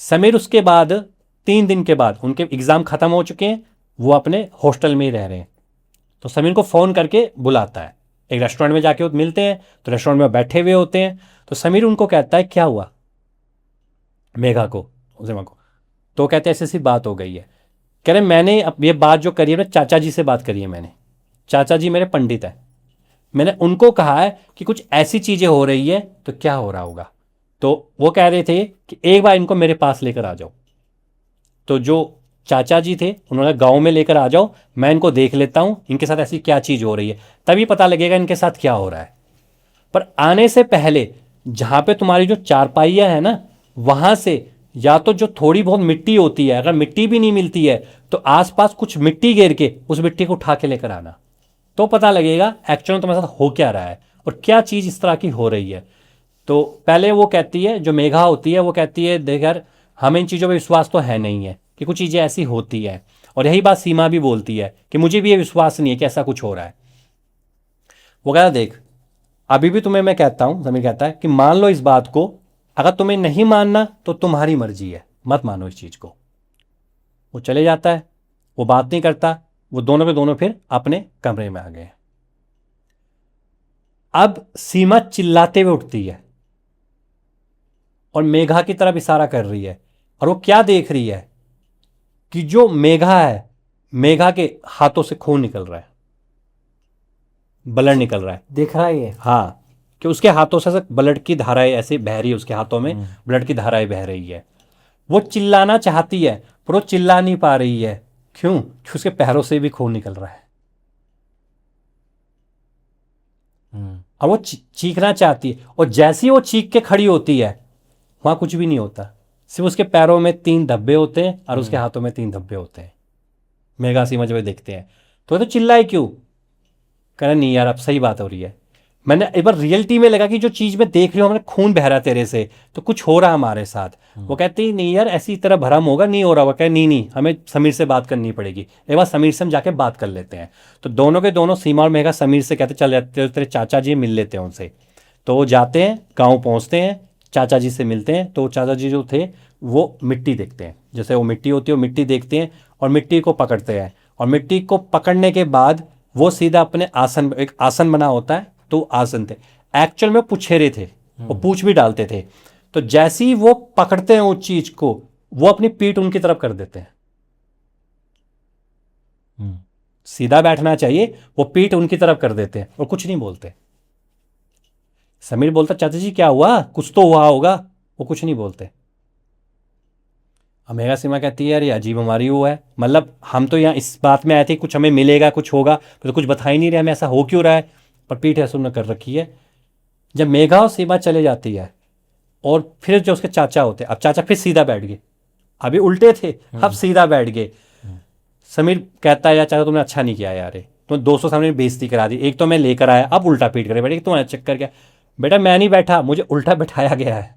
[SPEAKER 1] समीर उसके बाद 3 दिन के बाद उनके एग्जाम खत्म हो चुके हैं, वो अपने हॉस्टल में ही रह रहे हैं। तो समीर को फोन करके बुलाता है, एक रेस्टोरेंट में जाके वो मिलते हैं। तो रेस्टोरेंट में बैठे हुए होते हैं। तो समीर उनको कहता है क्या हुआ मेघा को, उजिमा को। तो कहते हैं ऐसी ऐसी बात हो गई है। कह रहे मैंने अब ये बात जो करी है ना चाचा जी से बात करी है मैंने। चाचा जी मेरे पंडित है, मैंने उनको कहा है कि कुछ ऐसी चीजें हो रही है तो क्या हो रहा होगा। तो वो कह रहे थे कि एक बार इनको मेरे पास लेकर आ जाओ। तो जो चाचा जी थे उन्होंने गांव में लेकर आ जाओ, मैं इनको देख लेता हूं इनके साथ ऐसी क्या चीज हो रही है, तभी पता लगेगा इनके साथ क्या हो रहा है। पर आने से पहले जहां पे तुम्हारी जो चारपाइयां है ना, वहां से या तो जो थोड़ी बहुत मिट्टी होती है, अगर मिट्टी भी नहीं मिलती है तो आसपास कुछ मिट्टी घेर के उस मिट्टी को उठा के लेकर आना, तो पता लगेगा एक्चुअल में तुम्हारे साथ हो क्या रहा है और क्या चीज इस तरह की हो रही है। तो पहले वो कहती है, जो मेघा होती है वो कहती है देख यार हमें इन चीज़ों पर विश्वास तो है नहीं है कि कुछ चीज़ें ऐसी होती है। और यही बात सीमा भी बोलती है कि मुझे भी ये विश्वास नहीं है कि ऐसा कुछ हो रहा है। वो कहता देख अभी भी तुम्हें मैं कहता हूं, समीर कहता है कि मान लो इस बात को, अगर तुम्हें नहीं मानना तो तुम्हारी मर्जी है, मत मानो इस चीज को। वो चले जाता है, वो बात नहीं करता। वो दोनों के दोनों फिर अपने कमरे में आ गए। अब सीमा चिल्लाते हुए उठती है और मेघा की तरफ इशारा कर रही है। और वो क्या देख रही है कि जो मेघा है, मेघा के हाथों से खून निकल रहा है, ब्लड निकल रहा है।
[SPEAKER 2] दिख रहा है ये?
[SPEAKER 1] हाँ, कि उसके हाथों से ब्लड की धाराएं ऐसे बह रही है, उसके हाथों में ब्लड की धाराएं बह रही है। वो चिल्लाना चाहती है पर वो चिल्ला नहीं पा रही है। क्यों? कि उसके पैरों से भी खून निकल रहा है। अब वो चीखना चाहती है और जैसे ही वो चीख के खड़ी होती है वहां कुछ भी नहीं होता, सिर्फ उसके पैरों में 3 धब्बे होते हैं और उसके हाथों में 3 धब्बे होते हैं। मेघा सीमा जब देखते हैं तो चिल्लाए क्यों? कह रहे नहीं यार अब सही बात हो रही है। मैंने एक बार रियलिटी में लगा कि जो चीज मैं देख रही हूँ, हमारे खून बह रहा है तेरे से, तो कुछ हो रहा है हमारे साथ। वो कहती नहीं यार ऐसी तरह भरम होगा, नहीं हो रहा होगा। कहे नहीं हमें समीर से बात करनी पड़ेगी, एक बार समीर से हम जाके बात कर लेते हैं। तो दोनों के दोनों सीमा और मेघा समीर से कहते चल जाते तेरे चाचा जी मिल लेते हैं उनसे। तो वो जाते हैं, गाँव पहुँचते हैं, चाचा जी से मिलते हैं। तो चाचा जी जो थे वो मिट्टी देखते हैं, जैसे वो मिट्टी होती है वो मिट्टी देखते हैं और मिट्टी को पकड़ते हैं। और मिट्टी को पकड़ने के बाद वो सीधा अपने आसन, एक आसन बना होता है तो आसन थे, एक्चुअल में पुछेरे थे, वो पूछ भी डालते थे। तो जैसे ही वो पकड़ते हैं उस चीज को, वो अपनी पीठ उनकी तरफ कर देते हैं। सीधा बैठना चाहिए, वो पीठ उनकी तरफ कर देते हैं और कुछ नहीं बोलते। समीर बोलता चाचा जी क्या हुआ, कुछ तो हुआ होगा। वो कुछ नहीं बोलते। मेघा सीमा कहती है यार ये अजीब हमारी हुआ है, मतलब हम तो यहाँ इस बात में आए थे कुछ हमें मिलेगा कुछ होगा, तो कुछ बता ही नहीं रहे हमें, ऐसा हो क्यों रहा है। पर पीठ ऐसा उन्होंने कर रखी है। जब मेघा और सीमा चले जाती है और फिर जो उसके चाचा होते, अब चाचा फिर सीधा बैठ गए, अभी उल्टे थे अब सीधा बैठ गए। समीर कहता है यार चाचा तुमने अच्छा नहीं किया यार, तुम 200 सामने बेइज्जती करा दी, एक तो मैं लेकर आया अब उल्टा पीठ करे बैठे, तुम्हारा चक्कर क्या? बेटा मैं नहीं बैठा, मुझे उल्टा बैठाया गया है।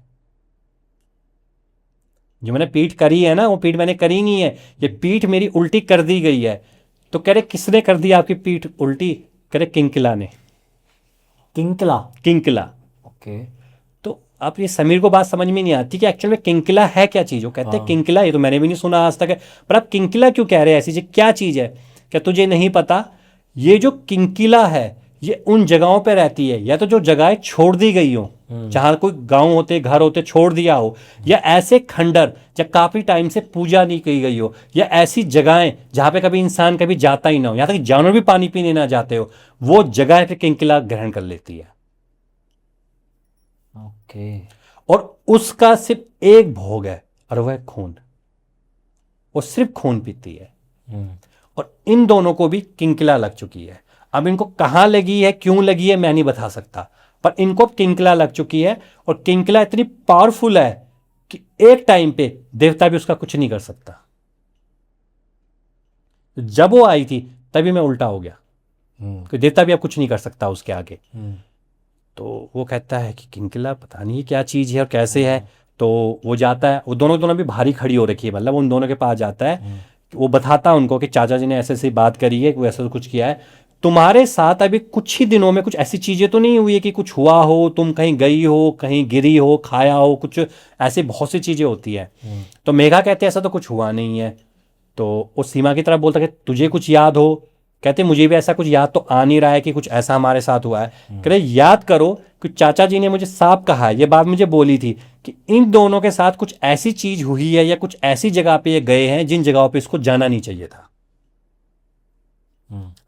[SPEAKER 1] जो मैंने पीठ करी है ना वो पीठ मैंने करी नहीं है, ये पीठ मेरी उल्टी कर दी गई है। तो कह रहे किसने कर दी आपकी पीठ उल्टी? कह रहे किंकिला ने।
[SPEAKER 2] किंकला?
[SPEAKER 1] किंकिला।
[SPEAKER 2] ओके।
[SPEAKER 1] तो आप ये समीर को बात समझ में नहीं आती कि एक्चुअल में किंकिला है क्या चीज़। वो कहते हैं किंकिला, ये तो मैंने भी नहीं सुना आज तक है, पर आप किंकिला क्यों कह रहे हैं, ऐसी चीज क्या चीज़ है, क्या तुझे नहीं पता? ये जो किंकिला है ये उन जगहों पे रहती है, या तो जो जगहें छोड़ दी गई हो, जहां कोई गांव होते, घर होते, छोड़ दिया हो, या ऐसे खंडर जब काफी टाइम से पूजा नहीं की गई हो, या ऐसी जगहें जहां पे कभी इंसान कभी जाता ही ना हो, यहां तक जानवर भी पानी पीने ना जाते हो, वो जगह पे किंकिला ग्रहण कर लेती है।
[SPEAKER 2] ओके।
[SPEAKER 1] और उसका सिर्फ एक भोग है और वह है खून। वो सिर्फ खून पीती है। और इन दोनों को भी किंकिला लग चुकी है। अब इनको कहां लगी है, क्यों लगी है, मैं नहीं बता सकता, पर इनको किंकिला लग चुकी है। और किंकिला इतनी पावरफुल है कि एक टाइम पे देवता भी उसका कुछ नहीं कर सकता। जब वो आई थी तभी मैं उल्टा हो गया कि देवता भी अब कुछ नहीं कर सकता उसके आगे। तो वो कहता है कि किंकिला पता नहीं क्या चीज है और कैसे है। तो वो जाता है, वो दोनों भी भारी खड़ी हो रखी है, मतलब उन दोनों के पास जाता है। वो बताता है उनको कि चाचा जी ने ऐसे ऐसी बात करी है, वो ऐसा कुछ किया है, तुम्हारे साथ अभी कुछ ही दिनों में कुछ ऐसी चीजें तो नहीं हुई है कि कुछ हुआ हो, तुम कहीं गई हो, कहीं गिरी हो, खाया हो, कुछ ऐसी बहुत सी चीजें होती है। तो मेघा कहते हैं ऐसा तो कुछ हुआ नहीं है। तो वो सीमा की तरफ बोलता है कि तुझे कुछ याद हो, कहते मुझे भी ऐसा कुछ याद तो आ नहीं रहा है कि कुछ ऐसा हमारे साथ हुआ है। कह रहे याद करो कि चाचा जी ने मुझे साफ कहा है, ये बात मुझे बोली थी कि इन दोनों के साथ कुछ ऐसी चीज हुई है या कुछ ऐसी जगह पे ये गए हैं जिन जगहों पे इसको जाना नहीं चाहिए था।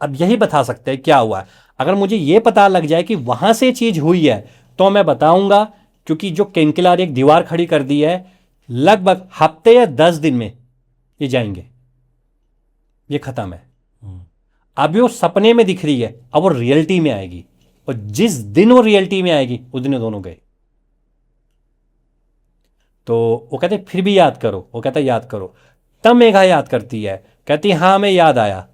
[SPEAKER 1] अब यही बता सकते हैं क्या हुआ है। अगर मुझे ये पता लग जाए कि वहां से चीज हुई है तो मैं बताऊंगा, क्योंकि जो किंकिला ने एक दीवार खड़ी कर दी है, लगभग हफ्ते या 10 दिन में ये जाएंगे, ये खत्म है। अभी वो सपने में दिख रही है, अब वो रियलिटी में आएगी, और जिस दिन वो रियलिटी में आएगी उस दिन वो दोनों गए। तो वो कहते फिर भी याद करो, वो कहता याद करो। तब मेघा याद करती है, कहती हाँ मैं याद आया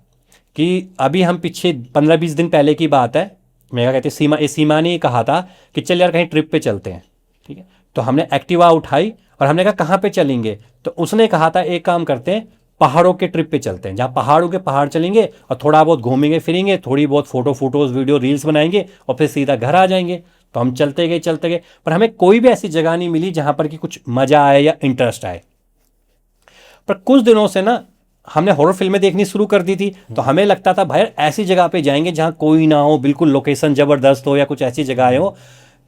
[SPEAKER 1] कि अभी हम पीछे 15-20 दिन पहले की बात है। मेघा कहती सीमा ने कहा था कि चल यार कहीं ट्रिप पे चलते हैं, ठीक है। तो हमने एक्टिवा उठाई और हमने कहा कहाँ पे चलेंगे, तो उसने कहा था एक काम करते हैं, पहाड़ों के ट्रिप पे चलते हैं, जहाँ पहाड़ों के पहाड़ चलेंगे और थोड़ा बहुत घूमेंगे फिरेंगे, थोड़ी बहुत फोटोज वीडियो रील्स बनाएंगे और फिर सीधा घर आ जाएंगे। तो हम चलते गए, पर हमें कोई भी ऐसी जगह नहीं मिली जहां पर कि कुछ मजा आए या इंटरेस्ट आए। पर कुछ दिनों से ना हमने हॉरर फिल्में देखनी शुरू कर दी थी, तो हमें लगता था भाई ऐसी जगह पे जाएंगे जहां कोई ना हो, बिल्कुल लोकेशन जबरदस्त हो या कुछ ऐसी जगह हो।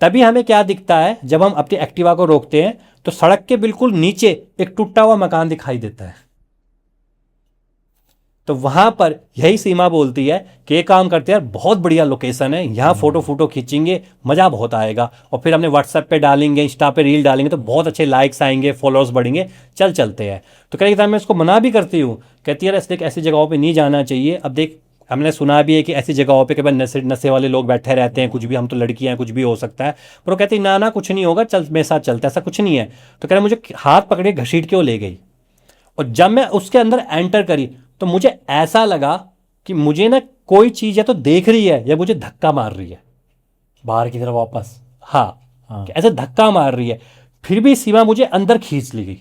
[SPEAKER 1] तभी हमें क्या दिखता है, जब हम अपनी एक्टिवा को रोकते हैं तो सड़क के बिल्कुल नीचे एक टूटा हुआ मकान दिखाई देता है। तो वहां पर यही सीमा बोलती है कि एक काम करते हैं, बहुत बढ़िया लोकेशन है, यहाँ फोटो खींचेंगे, मजा बहुत आएगा, और फिर हमने व्हाट्सएप पे डालेंगे, इंस्टा पे रील डालेंगे तो बहुत अच्छे लाइक्स आएंगे, फॉलोअर्स बढ़ेंगे, चलते हैं। तो कई बार मैं उसको मना भी करती हूँ, कहती है देख ऐसी जगहों पर नहीं जाना चाहिए। अब देख हमने सुना भी है कि ऐसी जगहों पे कई बार नशे वाले लोग बैठे रहते हैं, कुछ भी, हम तो लड़कियां हैं, कुछ भी हो सकता है। पर वो कहती ना कुछ नहीं होगा, चल मेरे साथ चलता है, ऐसा कुछ नहीं है। तो कह रहे मुझे हाथ पकड़े घसीट के वो ले गई, और जब मैं उसके अंदर एंटर करी तो मुझे ऐसा लगा कि मुझे ना कोई चीज या तो देख रही है या मुझे धक्का मार रही है
[SPEAKER 2] बाहर की तरफ वापस।
[SPEAKER 1] हाँ, ऐसे धक्का मार रही है। फिर भी सीमा मुझे अंदर खींच ली गई,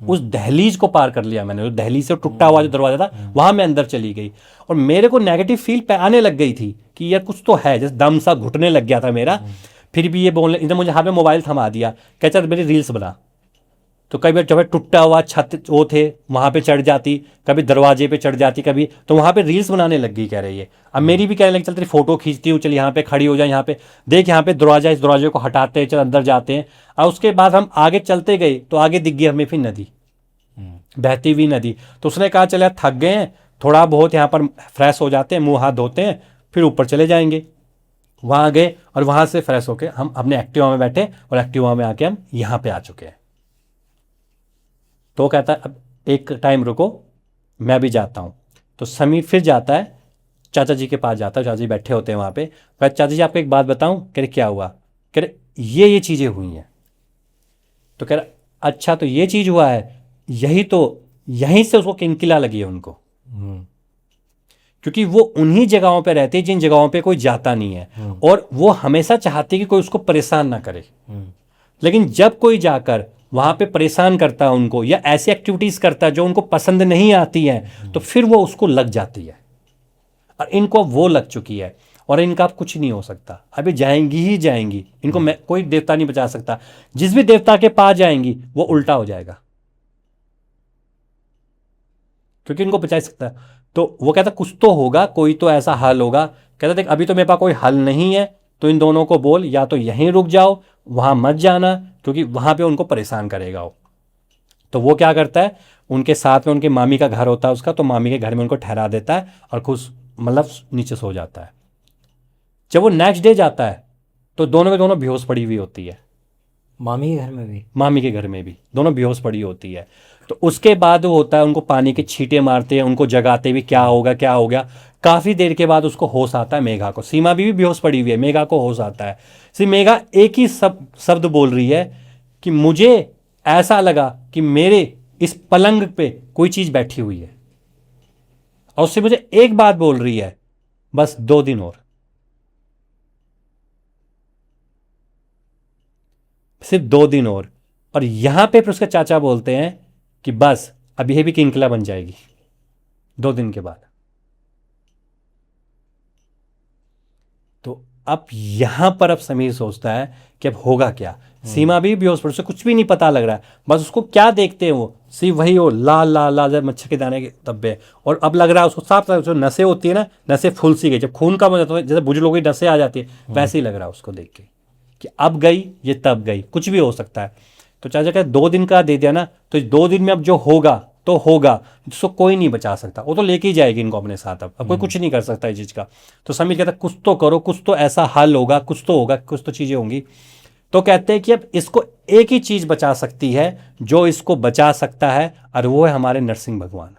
[SPEAKER 1] उस दहलीज को पार कर लिया मैंने, उस दहलीज से टूटा हुआ जो दरवाजा था वहां मैं अंदर चली गई। और मेरे को नेगेटिव फील आने लग गई थी कि यार कुछ तो है, जैसे दम सा घुटने लग गया था मेरा। फिर भी ये बोलने, इधर मुझे हाथ में मोबाइल थमा दिया, कह चल मेरी रील्स बना। तो कभी जब टूटा हुआ छत वो थे वहां पे चढ़ जाती, कभी दरवाजे पे चढ़ जाती, कभी तो वहां पे रील्स बनाने लग गई कह रही है। अब मेरी भी कहने लगी चल तेरी फोटो खींचती हूँ, चल यहाँ पे खड़ी हो जाए, यहाँ पे देख, यहाँ पे दरवाजा, इस दरवाजे को हटाते हैं, चल अंदर जाते हैं। और उसके बाद हम आगे चलते गए तो आगे दिख गई हमें फिर नदी, बहती हुई नदी। तो उसने कहा चल यार थक गए हैं, थोड़ा बहुत यहाँ पर फ्रेश हो जाते हैं, मुंह हाथ धोते हैं, फिर ऊपर चले जाएंगे। वहां गए और वहां से फ्रेश होके हम अपने एक्टिवा में बैठे, और एक्टिवा में आके हम यहाँ पे आ चुके हैं। तो कहता है अब एक टाइम रुको, मैं भी जाता हूँ। तो समीर फिर जाता है, चाचा जी के पास जाता है, चाचा जी बैठे होते हैं वहाँ पे। कह चाचा जी आपको एक बात बताऊँ, कह रहे क्या हुआ, कह रहे ये चीज़ें हुई हैं। तो कह रहा अच्छा तो ये चीज़ हुआ है, यहीं से उसको किनकिला लगी है उनको, क्योंकि वो उन्हीं जगहों पे रहती है जिन जगहों पे कोई जाता नहीं है, और वो हमेशा चाहती है कि कोई उसको परेशान ना करे। लेकिन जब कोई जाकर वहां पे परेशान करता है उनको, या ऐसी एक्टिविटीज करता है जो उनको पसंद नहीं आती है, तो फिर वो उसको लग जाती है। और इनको वो लग चुकी है। और इनका अब कुछ नहीं हो सकता, अभी जाएंगी ही जाएंगी, इनको कोई देवता नहीं बचा सकता। जिस भी देवता के पास जाएंगी वो उल्टा हो जाएगा, क्योंकि इनको बचा सकता है। तो वो कहता कुछ तो होगा, कोई तो ऐसा हल होगा। कहता देख अभी तो मेरे पास कोई हल नहीं है, तो इन दोनों को बोल या तो यहीं रुक जाओ, वहां मत जाना, क्योंकि वहां पे उनको परेशान करेगा वो। तो वो क्या करता है, उनके साथ में उनके मामी का घर होता है उसका, तो मामी के घर में उनको ठहरा देता है और खुश मतलब नीचे सो जाता है। जब वो नेक्स्ट डे जाता है तो दोनों के दोनों बेहोश पड़ी हुई होती है।
[SPEAKER 2] मामी के घर में भी?
[SPEAKER 1] मामी के घर में भी दोनों बेहोश पड़ी होती है। तो उसके बाद वो होता है, उनको पानी के छींटे मारते हैं, उनको जगाते भी क्या होगा क्या हो गया। काफ़ी देर के बाद उसको होश आता है मेघा को। सीमा भी बेहोश पड़ी हुई है, मेघा को होश आता है। मेघा एक ही शब्द बोल रही है कि मुझे ऐसा लगा कि मेरे इस पलंग पे कोई चीज़ बैठी हुई है, और उससे मुझे एक बात बोल रही है, बस 2 दिन और, सिर्फ 2 दिन और यहां पे फिर उसके चाचा बोलते हैं कि बस अब यह भी किंकला बन जाएगी 2 दिन के बाद। तो अब यहां पर अब समीर सोचता है कि अब होगा क्या। सीमा भी बेहोश पड़ी, उसे कुछ भी नहीं पता लग रहा है, बस उसको क्या देखते हैं वो सिर्फ वही हो लाल लाल लाल मच्छर के दाने के धब्बे। और अब लग रहा है उसको साफ, जो नसें होती है ना, नसें फुल सी गई, जब खून कम हो जाता है जैसे बुजुर्गों की नसें आ जाती है, वैसे ही लग रहा है उसको देख के कि अब गई ये तब गई, कुछ भी हो सकता है। तो चाचा कहते 2 दिन का दे दिया ना, तो 2 दिन में अब जो होगा तो होगा, जिसको कोई नहीं बचा सकता, वो तो लेके ही जाएगी इनको अपने साथ। अब कोई कुछ नहीं कर सकता इस चीज़ का। तो समीर कहता कुछ तो करो, कुछ तो ऐसा हल होगा, कुछ तो होगा, कुछ तो चीज़ें होंगी। तो कहते हैं कि अब इसको एक ही चीज़ बचा सकती है जो इसको बचा सकता है, और वो है हमारे नरसिंह भगवान।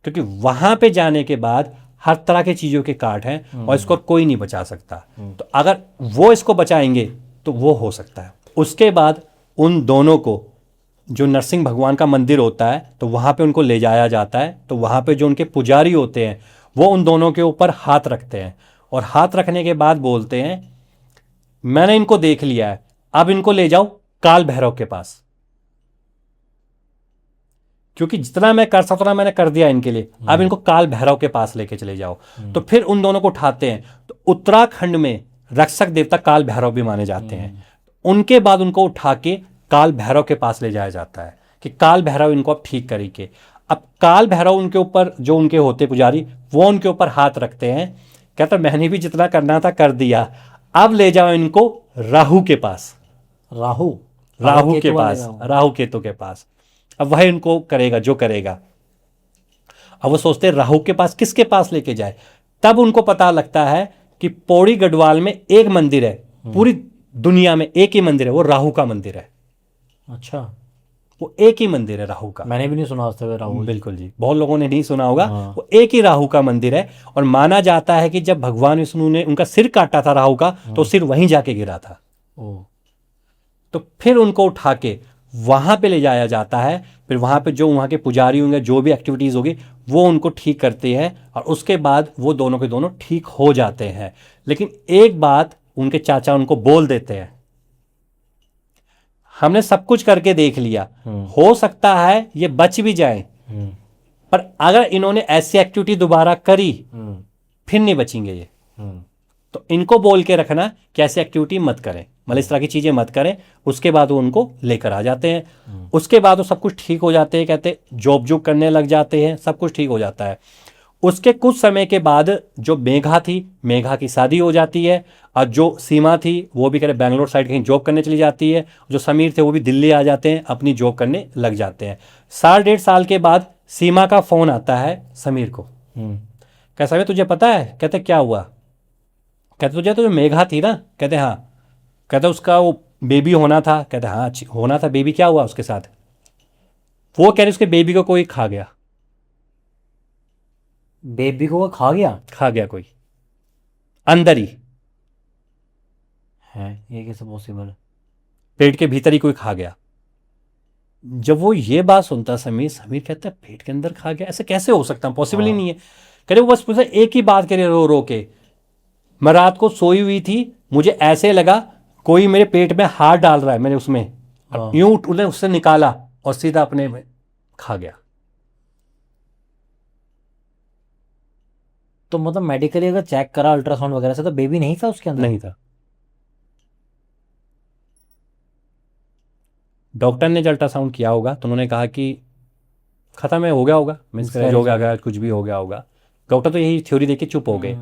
[SPEAKER 1] क्योंकि वहां पे जाने के बाद हर तरह की चीज़ों के काट हैं और इसको कोई नहीं बचा सकता। तो अगर वो इसको बचाएंगे तो वो हो सकता है। उसके बाद उन दोनों को जो नरसिंह भगवान का मंदिर होता है, तो वहाँ पे उनको ले जाया जाता है। तो वहाँ पे जो उनके पुजारी होते हैं वो उन दोनों के ऊपर हाथ रखते हैं, और हाथ रखने के बाद बोलते हैं मैंने इनको देख लिया है, अब इनको ले जाओ काल भैरव के पास, क्योंकि जितना मैं कर सकता था मैंने कर दिया इनके लिए, अब इनको काल भैरव के पास लेके चले जाओ। तो फिर उन दोनों को उठाते हैं। तो उत्तराखंड में रक्षक देवता काल भैरव भी माने जाते हैं। उनके बाद उनको उठा के काल भैरव के पास ले जाया जाता है कि काल भैरव इनको अब ठीक करेंगे। अब काल भैरव उनके ऊपर, जो उनके होते पुजारी, वो उनके ऊपर हाथ रखते हैं। कहता मैंने भी जितना करना था कर दिया, अब ले जाओ इनको राहु के पास।
[SPEAKER 2] राहु
[SPEAKER 1] राहु के पास, राहु केतु के पास। अब वह इनको करेगा जो करेगा। अब वो सोचते हैं राहु के पास किसके पास लेके जाए। तब उनको पता लगता है कि पौड़ी गढ़वाल में एक मंदिर है, पूरी दुनिया में एक ही मंदिर है, वो राहु का मंदिर है।
[SPEAKER 2] अच्छा,
[SPEAKER 1] वो एक ही मंदिर है राहु का।
[SPEAKER 2] मैंने भी नहीं सुना आज तक राहु।
[SPEAKER 1] बिल्कुल जी, बहुत लोगों ने नहीं सुना होगा।
[SPEAKER 2] हाँ।
[SPEAKER 1] वो एक ही राहु का मंदिर है, और माना जाता है कि जब भगवान विष्णु ने उनका सिर काटा था राहु का, तो सिर वहीं जाके गिरा था। तो फिर उनको उठा के वहां पे ले जाया जाता है। फिर वहां पे जो वहां के पुजारी होंगे, जो भी एक्टिविटीज होगी, वो उनको ठीक करते हैं, और उसके बाद वो दोनों के दोनों ठीक हो जाते हैं। लेकिन एक बात उनके चाचा उनको बोल देते हैं, हमने सब कुछ करके देख लिया, हो सकता है ये बच भी जाए, पर अगर इन्होंने ऐसी एक्टिविटी दोबारा करी फिर नहीं बचेंगे ये। तो इनको बोल के रखना कि ऐसी एक्टिविटी मत करें, मतलब इस तरह की चीजें मत करें। उसके बाद वो उनको लेकर आ जाते हैं। उसके बाद वो सब कुछ ठीक हो जाते हैं, कहते जॉब जॉब करने लग जाते हैं, सब कुछ ठीक हो जाता है। उसके कुछ समय के बाद जो मेघा थी, मेघा की शादी हो जाती है, और जो सीमा थी वो भी करे बैंगलोर साइड कहीं जॉब करने चली जाती है। जो समीर थे वो भी दिल्ली आ जाते हैं, अपनी जॉब करने लग जाते हैं। 1.5 साल के बाद सीमा का फोन आता है समीर को। कहता समीर तुझे पता है? कहते क्या हुआ? कहते तुझे तो जो मेघा थी ना, कहते हाँ। कहते उसका वो बेबी होना था। कहते हाँ होना था, बेबी क्या हुआ उसके साथ? वो कह रहे उसके बेबी को कोई खा गया।
[SPEAKER 2] बेबी को खा गया?
[SPEAKER 1] खा गया कोई अंदर ही
[SPEAKER 2] है, ये कैसे पॉसिबल है?
[SPEAKER 1] पेट के भीतर ही कोई खा गया। जब वो ये बात सुनता समीर कहता है पेट के अंदर खा गया, ऐसे कैसे हो सकता है, पॉसिबल ही नहीं है। कह रहे वो बस पूछा एक ही बात करे रो रो के, मैं रात को सोई हुई थी, मुझे ऐसे लगा कोई मेरे पेट में हाथ डाल रहा है, मैंने उसमें यूं उन्हें उससे निकाला और सीधा अपने में खा गया।
[SPEAKER 2] तो मतलब मेडिकली अगर चेक करा अल्ट्रासाउंड वगैरह से तो बेबी नहीं था उसके अंदर?
[SPEAKER 1] नहीं था। डॉक्टर ने जब अल्ट्रासाउंड किया होगा तो उन्होंने कहा कि खत्म है, हो गया होगा, मिसकैरेज हो गया होगा, कुछ भी हो गया होगा। डॉक्टर तो यही थ्योरी देके चुप हो गए।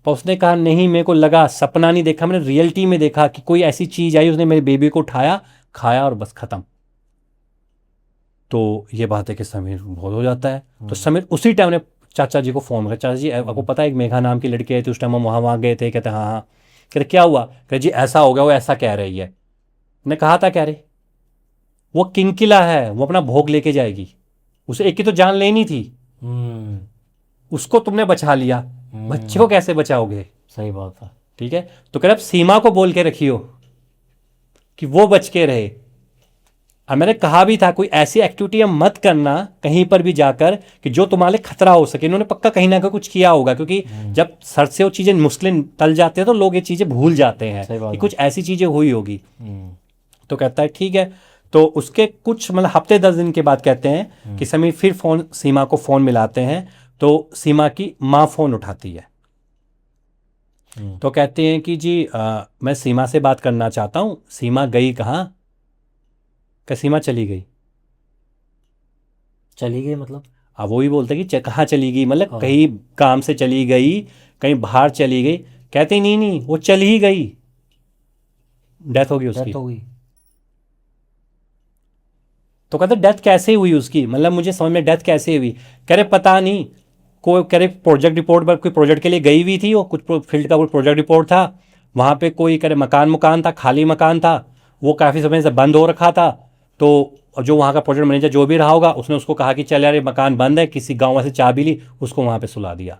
[SPEAKER 1] पर उसने कहा नहीं, मेरे को लगा, सपना नहीं देखा मैंने, रियलिटी में देखा कि कोई ऐसी चीज आई, उसने मेरे बेबी को उठाया, खाया और बस खत्म। तो ये बात है कि समीर बहुत हो जाता है। तो समीर उसी टाइम ने चाचा जी को फोन किया, चाचा जी आपको पता है एक मेघा नाम की लड़की आई थी, उस टाइम हम वहाँ गए थे। कहते हाँ हाँ। कहते क्या हुआ? कहते जी ऐसा हो गया, वो ऐसा कह रही है। ने कहा था, कह रही वो किंकिला है, वो अपना भोग लेके जाएगी, उसे एक की तो जान लेनी थी, उसको तुमने बचा लिया, बच्चे को कैसे बचाओगे?
[SPEAKER 2] सही बात है।
[SPEAKER 1] ठीक है, तो कह रहे सीमा को बोल के रखियो कि वो बच के रहे। और मैंने कहा भी था कोई ऐसी एक्टिविटी मत करना कहीं पर भी जाकर कि जो तुम्हारे लिए खतरा हो सके। इन्होंने पक्का कहीं ना कहीं कुछ किया होगा, क्योंकि जब सर से वो चीजें मुश्किल टल जाते हैं तो लोग ये चीजें भूल जाते हैं कि कुछ ऐसी चीजें हुई होगी। तो कहता है ठीक है। तो उसके कुछ मतलब हफ्ते 10 दिन के बाद कहते हैं कि समीर फिर सीमा को फोन मिलाते हैं। तो सीमा की माँ फोन उठाती है। तो कहते हैं कि जी मैं सीमा से बात करना चाहता हूं। सीमा गई कहाँ? क्या सीमा चली गई?
[SPEAKER 2] चली गई मतलब?
[SPEAKER 1] अब वो ही बोलते कि कहाँ चली गई, मतलब कहीं काम से चली गई, कहीं बाहर चली गई। कहते नहीं नहीं, वो चली ही गई, डेथ हो गई उसकी।
[SPEAKER 2] डेथ हो गई।
[SPEAKER 1] तो कहते डेथ कैसे हुई उसकी, मतलब मुझे समझ में डेथ कैसे हुई? कह रहे पता नहीं, कोई कह रहे प्रोजेक्ट रिपोर्ट पर कोई प्रोजेक्ट के लिए गई हुई थी, वो कुछ फील्ड का कोई प्रोजेक्ट रिपोर्ट था, वहाँ पे कोई कह रहे मकान था, खाली मकान था, वो काफ़ी समय से बंद हो रखा था। तो जो वहाँ का प्रोजेक्ट मैनेजर जो भी रहा होगा, उसने उसको कहा कि चल यार ये मकान बंद है, किसी गाँव से चाबी ली, उसको वहाँ पर सुला दिया।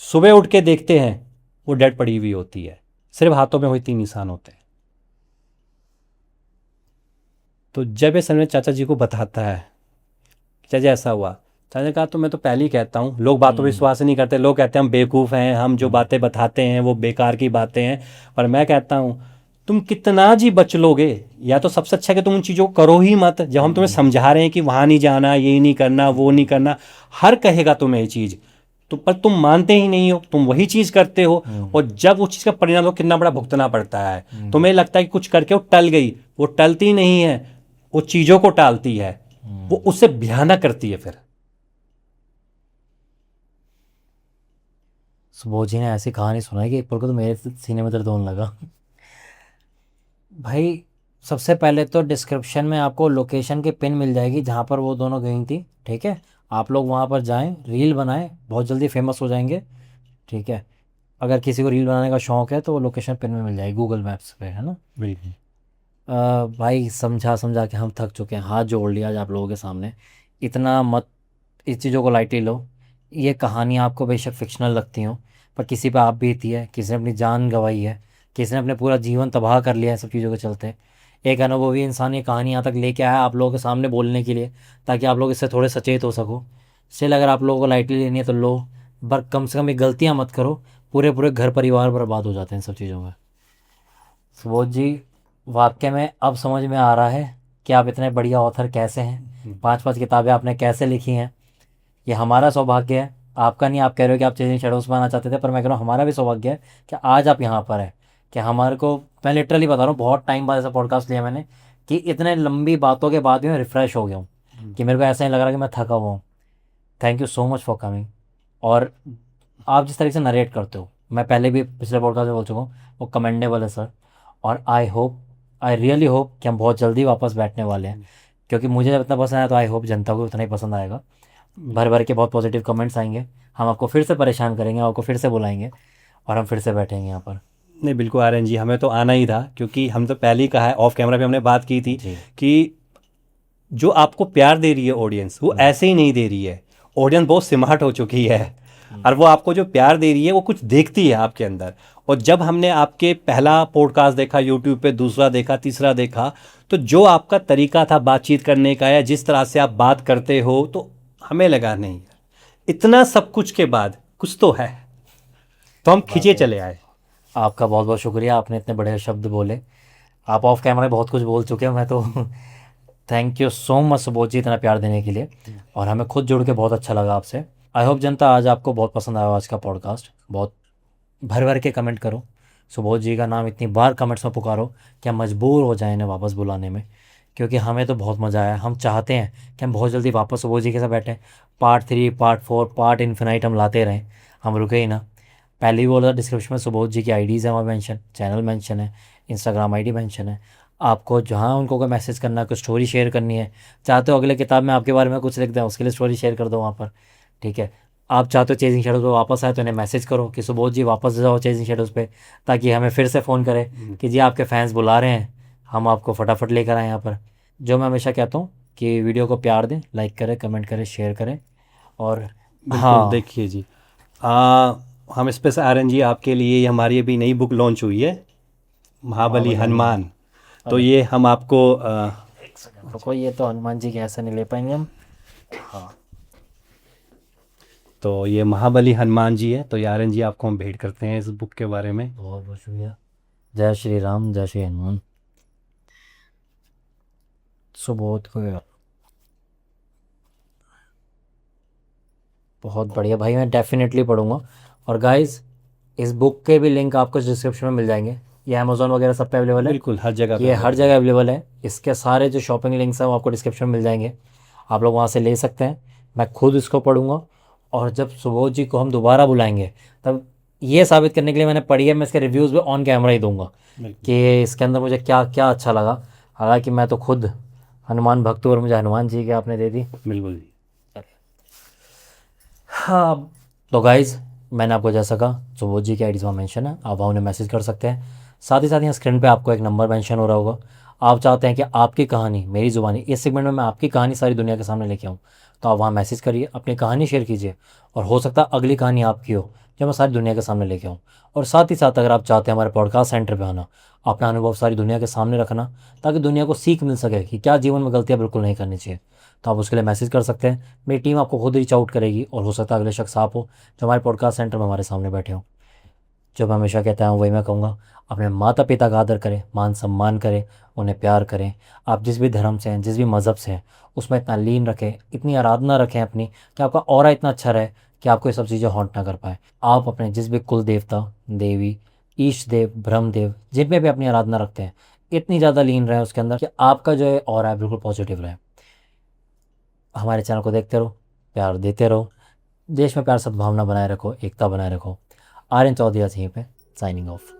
[SPEAKER 1] सुबह उठ के देखते हैं वो डेड पड़ी हुई होती है, सिर्फ हाथों में वही 3 निशान होते हैं। तो जब ये समय चाचा जी को बताता है, चाचा ऐसा हुआ, चाचा ने कहा तो मैं तो पहले ही कहता हूँ, लोग बातों पर विश्वास नहीं करते, लोग कहते हैं हम बेवकूफ़ हैं, हम जो बातें बताते हैं वो बेकार की बातें हैं। पर मैं कहता हूँ तुम कितना जी बच लोगे, या तो सबसे अच्छा कि तुम उन चीज़ों को करो ही मत। जब हम तुम्हें समझा रहे हैं कि वहाँ नहीं जाना, ये नहीं करना, वो नहीं करना, हर कहेगा तुम्हें ये चीज़, तो पर तुम मानते ही नहीं हो, तुम वही चीज़ करते हो। और जब उस चीज़ का परिणाम हो कितना बड़ा भुगतना पड़ता है। तुम्हें लगता है कि कुछ करके वो टल गई, वो टलती नहीं है, वो चीज़ों को टालती है, वो उससे भयानक करती है। फिर
[SPEAKER 2] सुबोध जी ने ऐसी कहानी सुनाई कि एक पल को तो मेरे सीने में दर्द होने लगा। भाई सबसे पहले तो डिस्क्रिप्शन में आपको लोकेशन की पिन मिल जाएगी जहाँ पर वो दोनों गई थी। ठीक है, आप लोग वहाँ पर जाएं, रील बनाएं, बहुत जल्दी फेमस हो जाएंगे। ठीक है, अगर किसी को रील बनाने का शौक़ है तो वो लोकेशन पिन में मिल जाएगी गूगल मैप्स पे, है ना।
[SPEAKER 1] बिल्कुल।
[SPEAKER 2] भाई समझा समझा के हम थक चुके हैं, हाथ जोड़ लिया आज आप लोगों के सामने। इतना मत इस चीज़ों को लाइटली लो। ये कहानी आपको बेशक फिक्शनल लगती हो, पर किसी पे आप बीती है, किसी ने अपनी जान गंवाई है, किसी ने अपने पूरा जीवन तबाह कर लिया है सब चीज़ों के चलते। एक अनुभवी इंसान ये कहानी यहाँ तक लेके आया आप लोगों के सामने बोलने के लिए, ताकि आप लोग इससे थोड़े सचेत हो सको। स्टिल अगर आप लोगों को लाइटली लेनी है तो लो, पर कम से कम ये गलतियाँ मत करो, पूरे पूरे घर परिवार बर्बाद हो जाते हैं इन सब चीज़ों में। सुबोध जी, वाकई में अब समझ में आ रहा है कि आप इतने बढ़िया ऑथर कैसे हैं। 5-5 किताबें आपने कैसे लिखी हैं। ये हमारा सौभाग्य है, आपका नहीं। आप कह रहे हो कि आप चेंजिंग शैडोज़ बनाना चाहते थे, पर मैं कह रहा हूँ हमारा भी सौभाग्य है कि आज आप यहाँ पर हैं। कि हमारे को, मैं लिटरली बता रहा हूँ, बहुत टाइम बाद ऐसा पॉडकास्ट लिया मैंने कि इतने लंबी बातों के बाद भी मैं रिफ़्रेश हो गया हूँ, कि मेरे को ऐसा नहीं लग रहा कि मैं थका हुआ हूँ। Thank you so much for coming. और आप जिस तरीके से नरेट करते हो, मैं पहले भी पिछले पॉडकास्ट में बोल चुका हूँ, वो कमेंडेबल है सर। और आई रियली होप कि हम बहुत जल्दी वापस बैठने वाले हैं, क्योंकि मुझे जब इतना पसंद आया तो आई होप जनता को उतना ही पसंद आएगा। भर भर के बहुत पॉजिटिव कमेंट्स आएंगे, हम आपको फिर से परेशान करेंगे, आपको फिर से बुलाएंगे और हम फिर से बैठेंगे यहाँ पर।
[SPEAKER 1] नहीं बिल्कुल आर्यन जी, हमें तो आना ही था, क्योंकि हम तो पहले ही कहा है, ऑफ कैमरा पे हमने बात की थी कि जो आपको प्यार दे रही है ऑडियंस, वो ऐसे ही नहीं दे रही है। ऑडियंस बहुत स्मार्ट हो चुकी है, और वो आपको जो प्यार दे रही है वो कुछ देखती है आपके अंदर। और जब हमने आपके पहला पॉडकास्ट देखा यूट्यूब पे, दूसरा देखा, तीसरा देखा, तो जो आपका तरीका था बातचीत करने का, या जिस तरह से आप बात करते हो, तो हमें लगा नहीं इतना सब कुछ के बाद कुछ तो है, तो हम खींचे चले आए।
[SPEAKER 2] आपका बहुत बहुत शुक्रिया, आपने इतने बड़े शब्द बोले। आप ऑफ कैमरा बहुत कुछ बोल चुके हैं, मैं तो thank you so much Subodh ji इतना प्यार देने के लिए। और हमें खुद जुड़ के बहुत अच्छा लगा आपसे। आई होप जनता आज आपको बहुत पसंद आया आज का पॉडकास्ट। बहुत भर भर के कमेंट करो, सुबोध जी का नाम इतनी बार कमेंट्स में पुकारो कि हम मजबूर हो जाएं इन्हें वापस बुलाने में, क्योंकि हमें तो बहुत मज़ा आया। हम चाहते हैं कि हम बहुत जल्दी वापस सुबोध जी के साथ बैठें, पार्ट 3, पार्ट 4, पार्ट इन्फिनाइट हम लाते रहें, हम रुके ही ना। पहले ही बोला डिस्क्रिप्शन में सुबोध जी की आईडीज़ है, वहाँ मेंशन, चैनल मेंशन है, इंस्टाग्राम आईडी मेंशन है। आपको जहाँ उनको कोई मैसेज करना है, कोई स्टोरी शेयर करनी है, चाहते हो अगले किताब में आपके बारे में कुछ लिख दें, उसके लिए स्टोरी शेयर कर दो वहाँ पर, ठीक है। आप चाहते हो चेजिंग शेडोज़ पे वापस आए तो इन्हें मैसेज करो कि सुबोध जी वापस जाओ चेजिंग शेडोज़ पे, ताकि हमें फिर से फ़ोन करें कि जी आपके फैंस बुला रहे हैं, हम आपको फटाफट लेकर आए यहाँ पर। जो मैं हमेशा कहता हूँ कि वीडियो को प्यार दें, लाइक करें, कमेंट करें, शेयर करें। और
[SPEAKER 1] बिल्कुल
[SPEAKER 2] हाँ,
[SPEAKER 1] देखिए जी, हम स्पेशल आर्यन जी आपके लिए ये हमारी अभी नई बुक लॉन्च हुई है, महाबली हनुमान। तो ये हम आपको
[SPEAKER 2] एक सेकंड रुको, ये तो हनुमान जी के ऐसे नहीं ले पाएंगे हम। हाँ,
[SPEAKER 1] तो ये महाबली हनुमान जी है, तो ये आर्यन जी आपको हम भेंट करते हैं इस बुक के बारे में।
[SPEAKER 2] बहुत बहुत शुक्रिया। जय श्री राम, जय श्री हनुमान। सुबोध को बहुत बढ़िया भाई, मैं डेफिनेटली पढ़ूंगा। और गाइस, इस बुक के भी लिंक आपको डिस्क्रिप्शन में मिल जाएंगे। ये अमेज़ॉन वगैरह सब पे अवेलेबल है,
[SPEAKER 1] बिल्कुल हर जगह पे
[SPEAKER 2] ये हर जगह अवेलेबल है। इसके सारे जो शॉपिंग लिंक्स हैं वो आपको डिस्क्रिप्शन में मिल जाएंगे, आप लोग वहाँ से ले सकते हैं। मैं खुद इसको पढ़ूंगा, और जब सुबोध जी को हम दोबारा बुलाएंगे तब ये साबित करने के लिए मैंने पढ़ी है, मैं इसके रिव्यूज़ भी ऑन कैमरा ही दूंगा कि इसके अंदर मुझे क्या क्या अच्छा लगा। हालांकि मैं तो खुद हनुमान भक्त हूँ और मुझे हनुमान जी की आपने दे दी।
[SPEAKER 1] बिल्कुल जी।
[SPEAKER 2] हाँ, तो गाइज़, मैंने आपको जैसा कहा सुबोध जी की आईडीज़ वहाँ मेंशन है, आप वहाँ उन्हें मैसेज कर सकते हैं। साथ ही साथ यहाँ स्क्रीन पे आपको एक नंबर मेंशन हो रहा होगा। आप चाहते हैं कि आपकी कहानी मेरी ज़ुबानी, इस सेगमेंट में मैं आपकी कहानी सारी दुनिया के सामने लेके आऊँ, तो आप वहाँ मैसेज करिए, अपनी कहानी शेयर कीजिए, और हो सकता है अगली कहानी आपकी हो जो मैं सारी दुनिया के सामने लेके आऊँ। और साथ ही साथ अगर आप चाहते हैं हमारे पॉडकास्ट सेंटर पर आना, अपना अनुभव सारी दुनिया के सामने रखना, ताकि दुनिया को सीख मिल सके कि क्या जीवन में गलतियाँ बिल्कुल नहीं करनी चाहिए, तो आप उसके लिए मैसेज कर सकते हैं। मेरी टीम आपको खुद रीच आउट करेगी, और हो सकता है अगले शख्स आप हो जो हमारे पॉडकास्ट सेंटर में हमारे सामने बैठे हो। जो मैं हमेशा कहता हूँ वही मैं कहूँगा, अपने माता पिता का आदर करें, मान सम्मान करें, उन्हें प्यार करें। आप जिस भी धर्म से हैं, जिस भी मज़हब से हैं, उसमें इतना लीन रखें, इतनी आराधना रखें अपनी, कि आपका ऑरा इतना अच्छा रहे कि आपको ये सब चीज़ें हॉन्ट ना कर पाए। आप अपने जिस भी कुल देवता, देवी, ईश देव, ब्रह्म देव, जिनमें भी अपनी आराधना रखते हैं, इतनी ज़्यादा लीन रहे उसके अंदर कि आपका जो है ऑरा है बिल्कुल पॉजिटिव रहे। हमारे चैनल को देखते रहो, प्यार देते रहो, देश में प्यार सद्भावना बनाए रखो, एकता बनाए रखो। आर्यन चौधरी यहीं पे साइनिंग ऑफ।